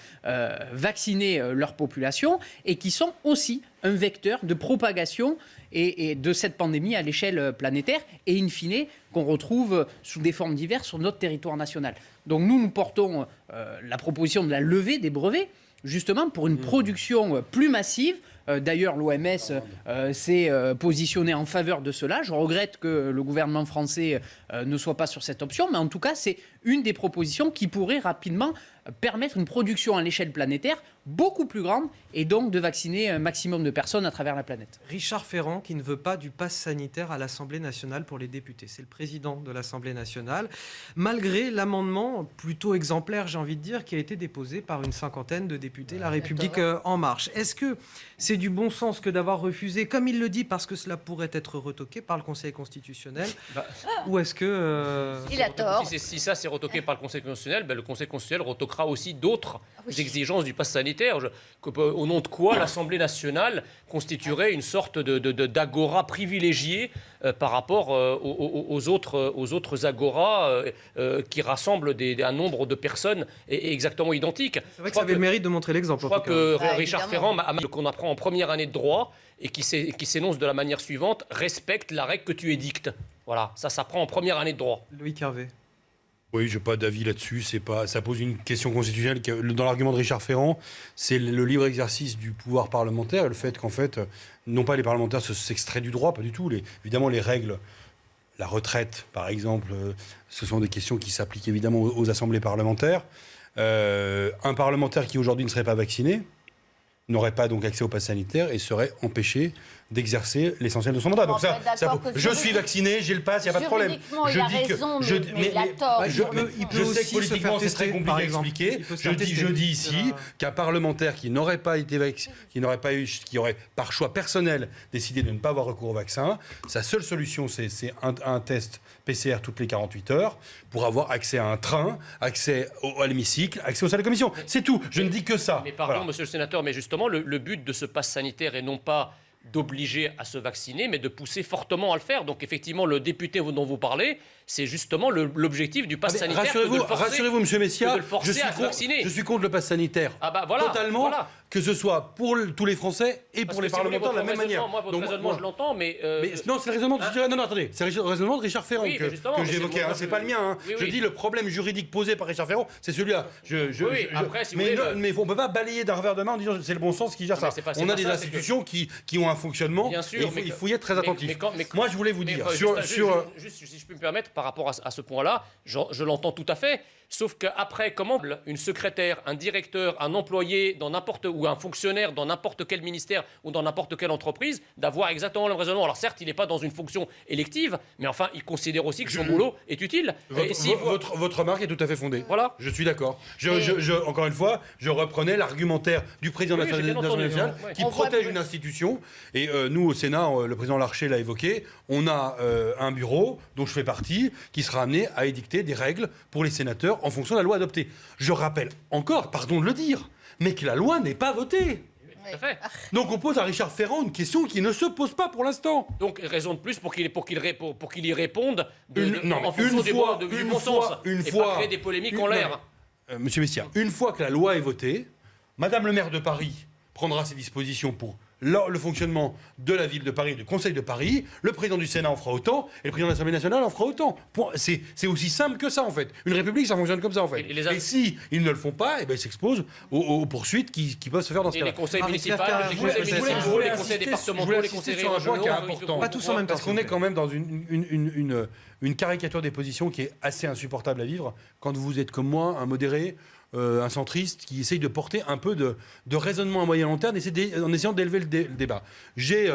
vacciner leur population, et qui sont aussi un vecteur de propagation et de cette pandémie à l'échelle planétaire, et in fine, qu'on retrouve sous des formes diverses sur notre territoire national. Donc nous portons la proposition de la levée des brevets, justement pour une production plus massive. D'ailleurs, l'OMS s'est positionné en faveur de cela. Je regrette que le gouvernement français ne soit pas sur cette option, mais en tout cas, c'est une des propositions qui pourrait rapidement permettre une production à l'échelle planétaire beaucoup plus grande et donc de vacciner un maximum de personnes à travers la planète. Richard Ferrand qui ne veut pas du pass sanitaire à l'Assemblée nationale pour les députés. C'est le président de l'Assemblée nationale, malgré l'amendement plutôt exemplaire, j'ai envie de dire, qui a été déposé par une 50aine de députés La République En Marche. Est-ce que c'est du bon sens que d'avoir refusé, comme il le dit, parce que cela pourrait être retoqué par le Conseil constitutionnel, ou est-ce que... Il a tort. Si ça c'est retoqué par le Conseil constitutionnel, le Conseil constitutionnel retoquera aussi d'autres exigences du pass sanitaire. Au nom de quoi l'Assemblée nationale constituerait une sorte d'agora privilégiée par rapport aux autres agoras qui rassemblent un nombre de personnes exactement identiques. C'est vrai que ça avait le mérite de montrer l'exemple. Je crois que Richard Ferrand, qu'on apprend en première année de droit et qui s'énonce de la manière suivante: respecte la règle que tu édictes. Voilà, ça s'apprend en première année de droit. Loïc Hervé. Oui, je n'ai pas d'avis là-dessus. Ça pose une question constitutionnelle. Dans l'argument de Richard Ferrand, c'est le libre exercice du pouvoir parlementaire et le fait qu'en fait, non pas les parlementaires s'extraient du droit, pas du tout. Évidemment, les règles, la retraite, par exemple, ce sont des questions qui s'appliquent évidemment aux assemblées parlementaires. Un parlementaire qui aujourd'hui ne serait pas vacciné, n'aurait pas donc accès au pass sanitaire et serait empêché d'exercer l'essentiel de son mandat. Donc je suis vacciné, j'ai le pass, il n'y a pas de problème. Il a raison, mais il a tort. Je sais que politiquement c'est très compliqué à expliquer. Je dis ici qu'un parlementaire qui n'aurait pas été qui aurait par choix personnel décidé de ne pas avoir recours au vaccin, sa seule solution c'est un test PCR toutes les 48 heures pour avoir accès à un train, accès à l'hémicycle, accès aux salles de commission. C'est tout. Je ne dis que ça. Mais pardon, monsieur le sénateur, mais justement, le but de ce pass sanitaire est non pas d'obliger à se vacciner, mais de pousser fortement à le faire. Donc effectivement, le député dont vous parlez, c'est justement l'objectif du pass sanitaire. Rassurez-vous, monsieur Messia, je suis contre le pass sanitaire. Totalement, que ce soit pour tous les Français et pour les parlementaires de la même manière. Moi, votre raisonnement, je l'entends, mais... Non, c'est le raisonnement attendez, c'est le raisonnement de Richard Ferrand que j'évoquais. C'est pas le mien. Je dis le problème juridique posé par Richard Ferrand, c'est celui-là. Mais on ne peut pas balayer d'un revers de main en disant c'est le bon sens qui gère ça. On a des institutions qui ont un fonctionnement. Bien sûr, il faut y être très attentif. Moi, je voulais vous dire juste si je peux me permettre, par rapport à ce point-là, je l'entends tout à fait. Sauf qu'après, comment une secrétaire, un directeur, un employé ou un fonctionnaire dans n'importe quel ministère ou dans n'importe quelle entreprise d'avoir exactement le même raisonnement. Alors certes, il n'est pas dans une fonction élective, mais enfin, il considère aussi que son boulot est utile. Votre remarque est tout à fait fondée. Voilà. Je suis d'accord. Encore une fois, je reprenais l'argumentaire du président de l'Assemblée nationale qui protège une institution. Et nous, au Sénat, le président Larcher l'a évoqué, on a un bureau dont je fais partie qui sera amené à édicter des règles pour les sénateurs en fonction de la loi adoptée. Je rappelle encore, pardon de le dire, mais que la loi n'est pas votée. Tout à fait. Donc on pose à Richard Ferrand une question qui ne se pose pas pour l'instant. Donc raison de plus pour qu'il y réponde en fonction du bon sens et pas créer des polémiques en l'air. Monsieur Messia, une fois que la loi est votée, Madame le maire de Paris prendra ses dispositions pour le fonctionnement de la ville de Paris, du Conseil de Paris, le président du Sénat en fera autant, et le président de l'Assemblée nationale en fera autant. C'est aussi simple que ça, en fait. Une république, ça fonctionne comme ça, en fait. Et si ils ne le font pas, ils s'exposent aux poursuites qui peuvent se faire dans ce cas-là. Les conseils municipaux, les conseils départementaux, les conseils régionaux, pas tous en même temps. Parce qu'on est quand même dans une caricature des positions qui est assez insupportable à vivre quand vous êtes comme moi, un modéré, un centriste qui essaye de porter un peu de raisonnement à moyen long terme en essayant d'élever le débat. J'ai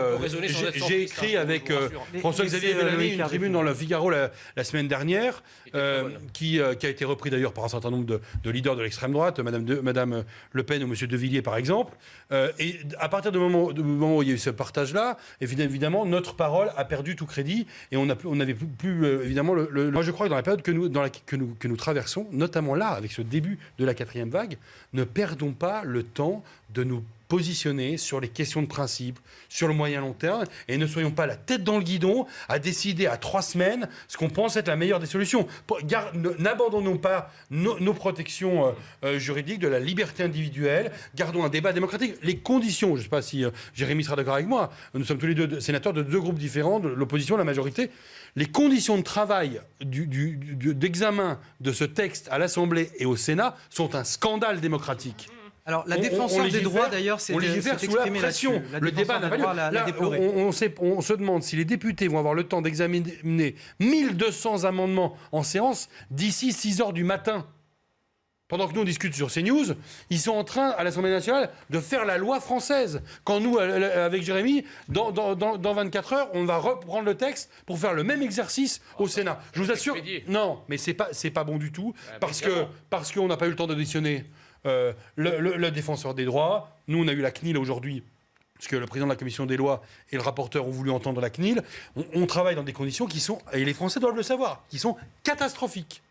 écrit avec François-Xavier Bellamy une tribune dans le Figaro la semaine dernière, qui a été repris d'ailleurs par un certain nombre de leaders de l'extrême droite, Madame Le Pen ou Monsieur De Villiers par exemple. Et à partir du moment où il y a eu ce partage-là, évidemment, notre parole a perdu tout crédit et on n'avait plus évidemment Moi, je crois que dans la période que nous traversons, notamment là, avec ce début de la 4e vague, ne perdons pas le temps de nous positionner sur les questions de principe, sur le moyen long terme, et ne soyons pas la tête dans le guidon à décider à 3 semaines ce qu'on pense être la meilleure des solutions. N'abandonnons pas nos protections juridiques de la liberté individuelle, gardons un débat démocratique. Les conditions, je ne sais pas si Jérémy sera d'accord avec moi, nous sommes tous les deux sénateurs de 2 groupes différents, de l'opposition et de la majorité. Les conditions de travail d'examen de ce texte à l'Assemblée et au Sénat sont un scandale démocratique. Alors, la défenseur des droits, d'ailleurs, s'est exprimée là-dessus. Le débat n'a pas lieu. On se demande si les députés vont avoir le temps d'examiner 1200 amendements en séance d'ici 6 heures du matin. Pendant que nous, on discute sur CNews, ils sont en train, à l'Assemblée nationale, de faire la loi française. Quand nous, avec Jérémy, dans 24 heures, on va reprendre le texte pour faire le même exercice au Sénat. Je vous assure... Non, mais c'est pas bon du tout, parce qu'on n'a pas eu le temps d'auditionner le défenseur des droits. Nous, on a eu la CNIL aujourd'hui, parce que le président de la commission des lois et le rapporteur ont voulu entendre la CNIL. On travaille dans des conditions qui sont, et les Français doivent le savoir, qui sont catastrophiques.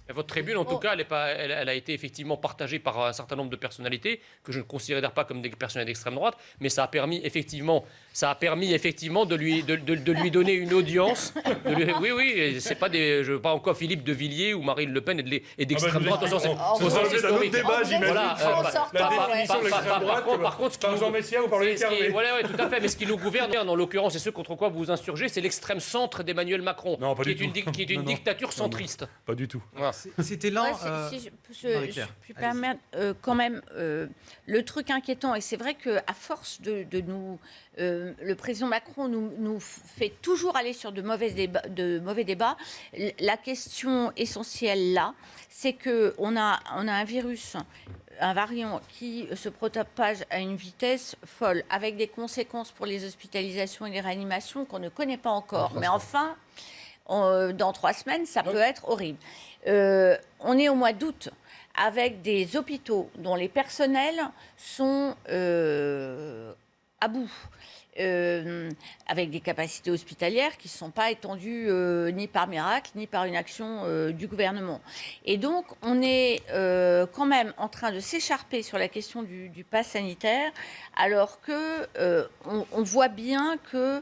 Votre tribune, en tout cas, elle a été effectivement partagée par un certain nombre de personnalités que je ne considère pas comme des personnalités d'extrême droite, mais ça a permis effectivement de lui donner une audience. Oui, c'est pas je veux pas encore Philippe de Villiers ou Marine Le Pen et d'extrême droite. C'est un autre débat, j'imagine. La définition de l'extrême droite. Par contre, par Jean Messia ou par Loïc Hervé. Oui, tout à fait. Mais ce qui nous gouverne, en l'occurrence, et ce contre quoi vous vous insurgez, c'est l'extrême centre d'Emmanuel Macron, qui est une dictature centriste. Pas du tout. Voilà. C'était lent. Si je puis permettre, quand même, le truc inquiétant, et c'est vrai qu'à force de nous... le président Macron nous fait toujours aller sur de mauvais débats. La question essentielle là, c'est qu'on a un virus, un variant qui se propage à une vitesse folle, avec des conséquences pour les hospitalisations et les réanimations qu'on ne connaît pas encore. Mais enfin, dans 3 semaines, ça peut être horrible. On est au mois d'août, avec des hôpitaux dont les personnels sont à bout. Avec des capacités hospitalières qui ne sont pas étendues ni par miracle, ni par une action du gouvernement. Et donc, on est quand même en train de s'écharper sur la question du pass sanitaire, alors qu'on voit bien que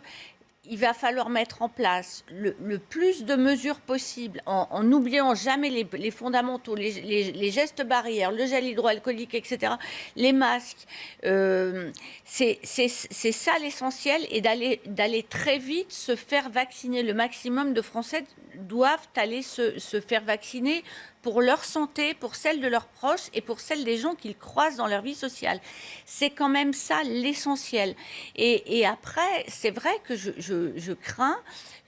il va falloir mettre en place le plus de mesures possibles en n'oubliant jamais les fondamentaux, les gestes barrières, le gel hydroalcoolique, etc., les masques. C'est ça l'essentiel, et d'aller très vite se faire vacciner. Le maximum de Français doivent aller se faire vacciner pour leur santé, pour celle de leurs proches et pour celle des gens qu'ils croisent dans leur vie sociale. C'est quand même ça l'essentiel. Et après, c'est vrai que je crains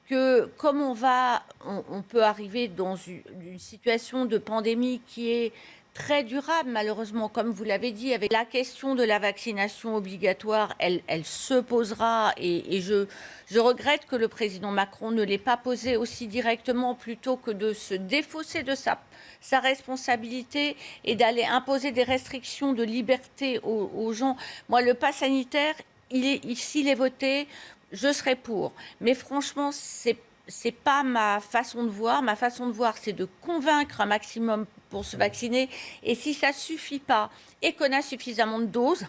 que comme on peut arriver dans une situation de pandémie qui est très durable, malheureusement, comme vous l'avez dit, avec la question de la vaccination obligatoire, elle se posera, et je regrette que le président Macron ne l'ait pas posée aussi directement, plutôt que de se défausser de sa responsabilité et d'aller imposer des restrictions de liberté aux gens. Moi, le pass sanitaire, s'il est voté, je serai pour. Mais franchement, c'est pas ma façon de voir. Ma façon de voir, c'est de convaincre un maximum pour se vacciner. Et si ça suffit pas et qu'on a suffisamment de doses,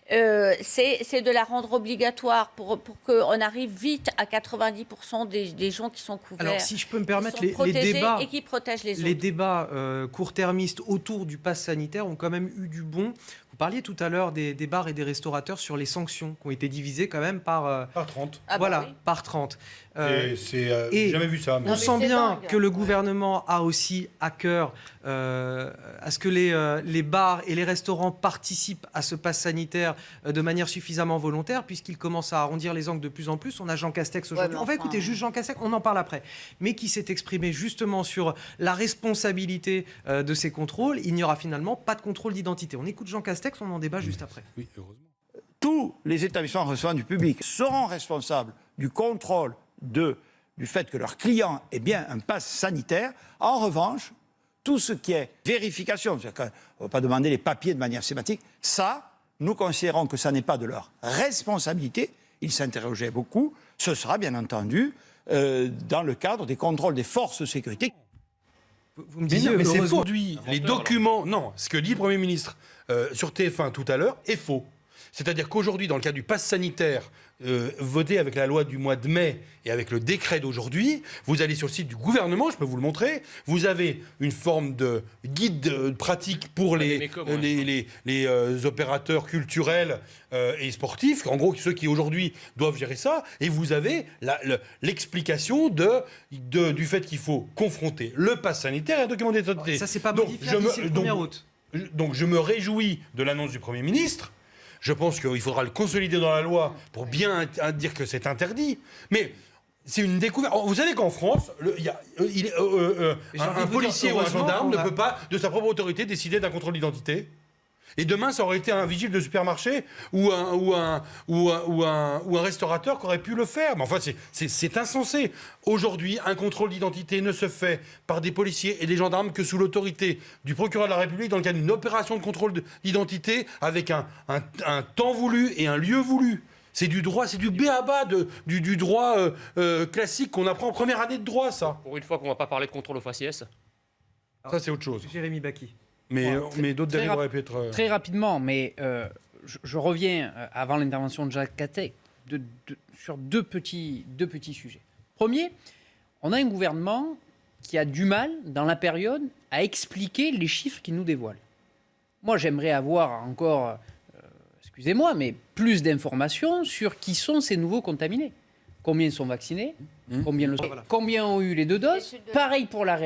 c'est de la rendre obligatoire pour qu'on arrive vite à 90% des gens qui sont couverts. Alors, si je peux me permettre, les débats et qui protègent les autres. Les débats court-termistes autour du pass sanitaire ont quand même eu du bon. Vous parliez tout à l'heure des bars et des restaurateurs sur les sanctions qui ont été divisées quand même par 30. Voilà, oui. Par 30. J'ai jamais vu ça. On sent bien que le gouvernement a aussi à cœur à ce que les bars et les restaurants participent à ce pass sanitaire de manière suffisamment volontaire, puisqu'il commence à arrondir les angles de plus en plus. On a Jean Castex aujourd'hui. On va écouter juste Jean Castex, on en parle après. Mais qui s'est exprimé justement sur la responsabilité de ces contrôles. Il n'y aura finalement pas de contrôle d'identité. On écoute Jean Castex, on en débat juste après. Oui, heureusement. Tous les établissements recevant du public seront responsables du contrôle du fait que leur client ait bien un pass sanitaire. En revanche, tout ce qui est vérification, c'est-à-dire qu'on ne va pas demander les papiers de manière schématique, ça, nous considérons que ça n'est pas de leur responsabilité. Ils s'interrogeaient beaucoup. Ce sera bien entendu dans le cadre des contrôles des forces de sécurité. Vous me disiez, mais c'est faux. Aujourd'hui, les documents, non, ce que dit le Premier ministre sur TF1 tout à l'heure est faux. C'est-à-dire qu'aujourd'hui, dans le cas du pass sanitaire voté avec la loi du mois de mai et avec le décret d'aujourd'hui, vous allez sur le site du gouvernement, je peux vous le montrer, vous avez une forme de guide pratique pour les opérateurs culturels et sportifs, en gros ceux qui aujourd'hui doivent gérer ça, et vous avez l'explication du fait qu'il faut confronter le pass sanitaire et un document d'identité. Ça, c'est pas modifiable d'ici le 1er août. Donc je me réjouis de l'annonce du Premier ministre. Je pense qu'il faudra le consolider dans la loi pour bien dire que c'est interdit. Mais c'est une découverte. Vous savez qu'en France, un policier ou un gendarme ne peut pas, de sa propre autorité, décider d'un contrôle d'identité. Et demain, ça aurait été un vigile de supermarché ou un restaurateur qui aurait pu le faire. Mais enfin, c'est insensé. Aujourd'hui, un contrôle d'identité ne se fait par des policiers et des gendarmes que sous l'autorité du procureur de la République dans le cadre d'une opération de contrôle d'identité avec un temps voulu et un lieu voulu. C'est du droit, c'est du b.a.-ba du droit classique qu'on apprend en première année de droit, ça. Pour une fois qu'on ne va pas parler de contrôle au faciès. Ça, c'est autre chose. Jérémy Bacchi. Mais d'autres dérives auraient pu être... Très rapidement, mais je reviens avant l'intervention de Jacques Castex sur deux petits sujets. Premier, on a un gouvernement qui a du mal, dans la période, à expliquer les chiffres qu'il nous dévoile. Moi, j'aimerais avoir encore, excusez-moi, mais plus d'informations sur qui sont ces nouveaux contaminés. combien sont vaccinés, combien ont eu les 2 doses. Pareil pour la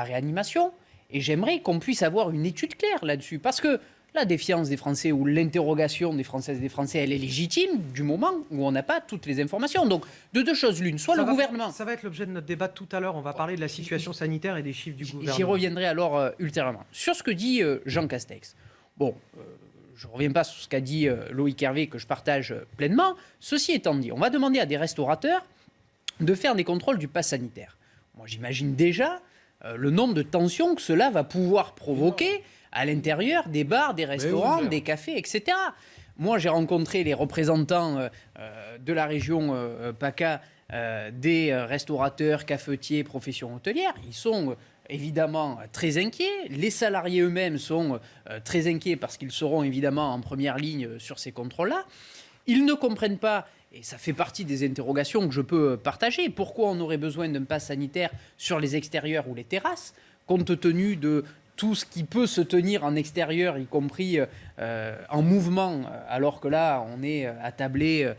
réanimation. Et j'aimerais qu'on puisse avoir une étude claire là-dessus. Parce que la défiance des Français ou l'interrogation des Françaises et des Français, elle est légitime du moment où on n'a pas toutes les informations. Donc, de 2 choses l'une. Soit le gouvernement... Ça va être l'objet de notre débat tout à l'heure. On va parler de la situation sanitaire et des chiffres du gouvernement. J'y reviendrai alors ultérieurement. Sur ce que dit Jean Castex. Bon, je ne reviens pas sur ce qu'a dit Loïc Hervé, que je partage pleinement. Ceci étant dit, on va demander à des restaurateurs de faire des contrôles du pass sanitaire. Moi, j'imagine déjà le nombre de tensions que cela va pouvoir provoquer à l'intérieur des bars, des restaurants, des cafés, etc. Moi, j'ai rencontré les représentants de la région PACA, des restaurateurs, cafetiers, professions hôtelières. Ils sont évidemment très inquiets. Les salariés eux-mêmes sont très inquiets parce qu'ils seront évidemment en première ligne sur ces contrôles-là. Ils ne comprennent pas, et ça fait partie des interrogations que je peux partager, pourquoi on aurait besoin d'un pass sanitaire sur les extérieurs ou les terrasses, compte tenu de tout ce qui peut se tenir en extérieur, y compris en mouvement, alors que là, on est attablé,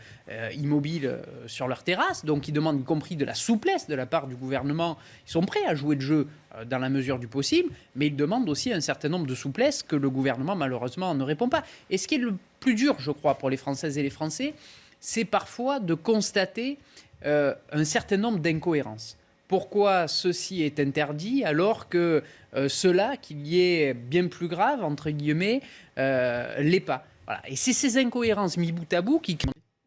immobile sur leur terrasse. Donc, ils demandent y compris de la souplesse de la part du gouvernement. Ils sont prêts à jouer le jeu dans la mesure du possible, mais ils demandent aussi un certain nombre de souplesses que le gouvernement, malheureusement, ne répond pas. Et ce qui est le plus dur, je crois, pour les Françaises et les Français, c'est parfois de constater un certain nombre d'incohérences. Pourquoi ceci est interdit alors que cela, qu'il y ait bien plus grave, entre guillemets, l'est pas. Voilà. Et c'est ces incohérences mis bout à bout qui...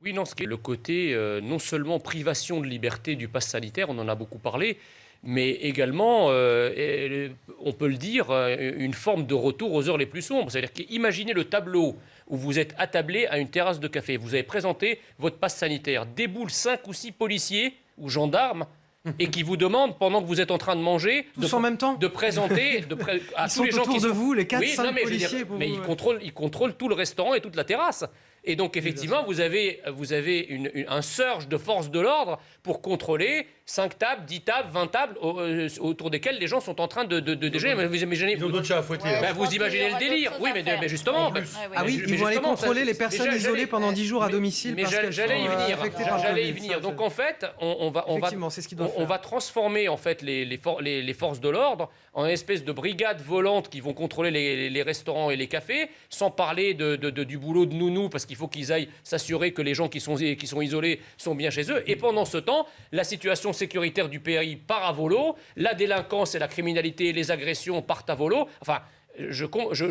Oui, non, le côté non seulement privation de liberté du pass sanitaire, on en a beaucoup parlé, mais également, on peut le dire, une forme de retour aux heures les plus sombres. C'est-à-dire qu'imaginez le tableau où vous êtes attablé à une terrasse de café, vous avez présenté votre pass sanitaire, déboulent 5 ou 6 policiers ou gendarmes, et qui vous demandent, pendant que vous êtes en train de manger, en même temps, de présenter à tous les gens qui sont autour de vous, les 4-5 policiers. Mais ils contrôlent tout le restaurant et toute la terrasse. Et donc, effectivement, vous avez un surge de force de l'ordre pour contrôler 5 tables, 10 tables, 20 tables autour desquelles les gens sont en train de déjeuner. Vous imaginez, ils ont d'autres chats à fouetter. Vous imaginez le délire. Oui, mais justement. Ah oui, ils vont aller contrôler les personnes isolées pendant 10 jours à domicile. Mais j'allais y venir. Donc, en fait, on va transformer en fait, les forces de l'ordre en une espèce de brigade volante qui vont contrôler les restaurants et les cafés, sans parler du boulot de nounou, parce qu'il faut qu'ils aillent s'assurer que les gens qui sont isolés sont bien chez eux. Et pendant ce temps, la situation sécuritaire du pays part à volo, la délinquance et la criminalité et les agressions partent à volo. Enfin, je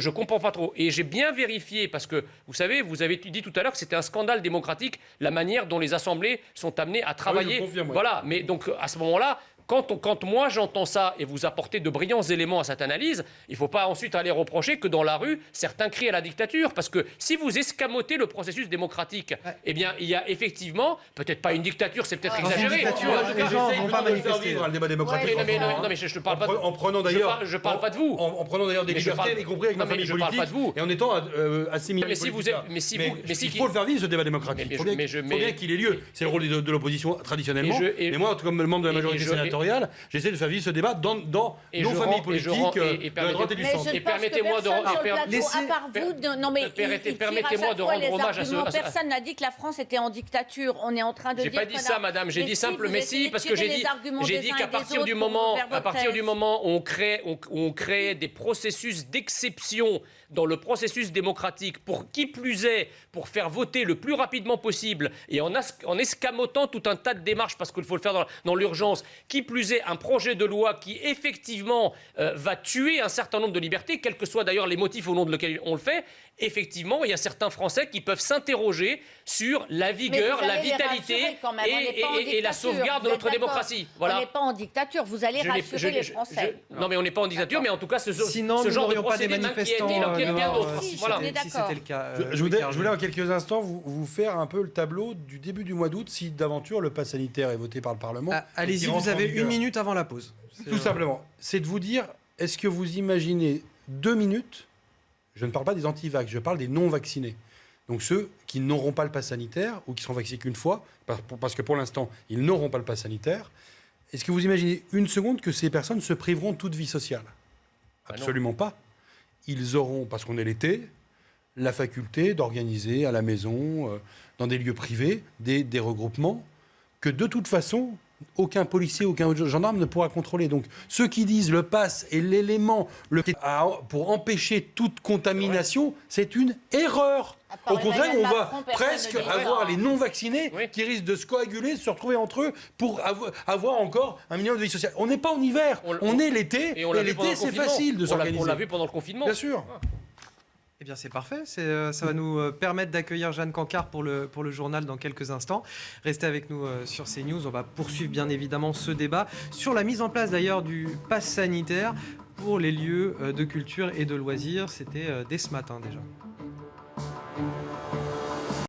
comprends pas trop. Et j'ai bien vérifié, parce que, vous savez, vous avez dit tout à l'heure que c'était un scandale démocratique, la manière dont les assemblées sont amenées à travailler. Oui, je confirme, voilà, mais donc, à ce moment-là, quand moi j'entends ça et vous apportez de brillants éléments à cette analyse, il ne faut pas ensuite aller reprocher que dans la rue, certains crient à la dictature. Parce que si vous escamotez le processus démocratique, eh bien, il y a effectivement, peut-être pas une dictature, c'est peut-être exagéré. Les gens ne vont pas manifester. Le débat démocratique. Non, mais je ne parle pas de vous. En prenant d'ailleurs. Je parle pas de vous. En prenant d'ailleurs des libertés, y compris avec ma famille politique. Je parle pas de vous. Et en étant assimilé. Mais il faut le faire vivre, ce débat démocratique. Il faut bien qu'il ait lieu. C'est le rôle de l'opposition traditionnellement. Et moi, comme membre de la majorité sénatoriale, j'essaie de faire vivre ce débat dans nos familles politiques de la droite et du centre. Et permettez-moi de rendre hommage à ce... Personne n'a dit que la France était en dictature. On est en train de dire... J'ai pas dit ça, madame. J'ai dit simple... Mais si, parce que j'ai dit qu'à partir du moment où on crée des processus d'exception dans le processus démocratique, pour qui plus est, pour faire voter le plus rapidement possible, et en escamotant tout un tas de démarches, parce qu'il faut le faire dans l'urgence, qui plus est, un projet de loi qui effectivement va tuer un certain nombre de libertés, quels que soient d'ailleurs les motifs au nom de lesquels on le fait. Effectivement, il y a certains Français qui peuvent s'interroger sur la vigueur, la vitalité et la sauvegarde de notre démocratie. Voilà. On n'est pas en dictature, vous allez rassurer les Français. Non, mais on n'est pas en dictature, mais en tout cas, ce genre de procédé m'inquiète. Si c'était le cas. Je voulais en quelques instants vous faire un peu le tableau du début du mois d'août, si d'aventure le pass sanitaire est voté par le Parlement. Allez-y, vous avez 1 minute avant la pause. Tout simplement. C'est de vous dire, est-ce que vous imaginez 2 minutes? Je ne parle pas des anti-vax, je parle des non-vaccinés. Donc ceux qui n'auront pas le pass sanitaire ou qui seront vaccinés qu'une fois, parce que pour l'instant, ils n'auront pas le pass sanitaire. Est-ce que vous imaginez une seconde que ces personnes se priveront de toute vie sociale? Absolument pas. Ils auront, parce qu'on est l'été, la faculté d'organiser à la maison, dans des lieux privés, des regroupements que de toute façon, aucun policier, aucun gendarme ne pourra contrôler. Donc ceux qui disent le pass est l'élément pour empêcher toute contamination, c'est une erreur. Au contraire, on va presque avoir les non-vaccinés qui risquent de se coaguler, de se retrouver entre eux pour avoir encore un minimum de vie sociale. On n'est pas en hiver, on est l'été, et l'été c'est facile de s'organiser. On l'a vu pendant le confinement. Bien sûr. Eh bien, c'est parfait. Ça va nous permettre d'accueillir Jeanne Cancard pour le journal dans quelques instants. Restez avec nous sur CNews. On va poursuivre bien évidemment ce débat sur la mise en place d'ailleurs du pass sanitaire pour les lieux de culture et de loisirs. C'était dès ce matin déjà.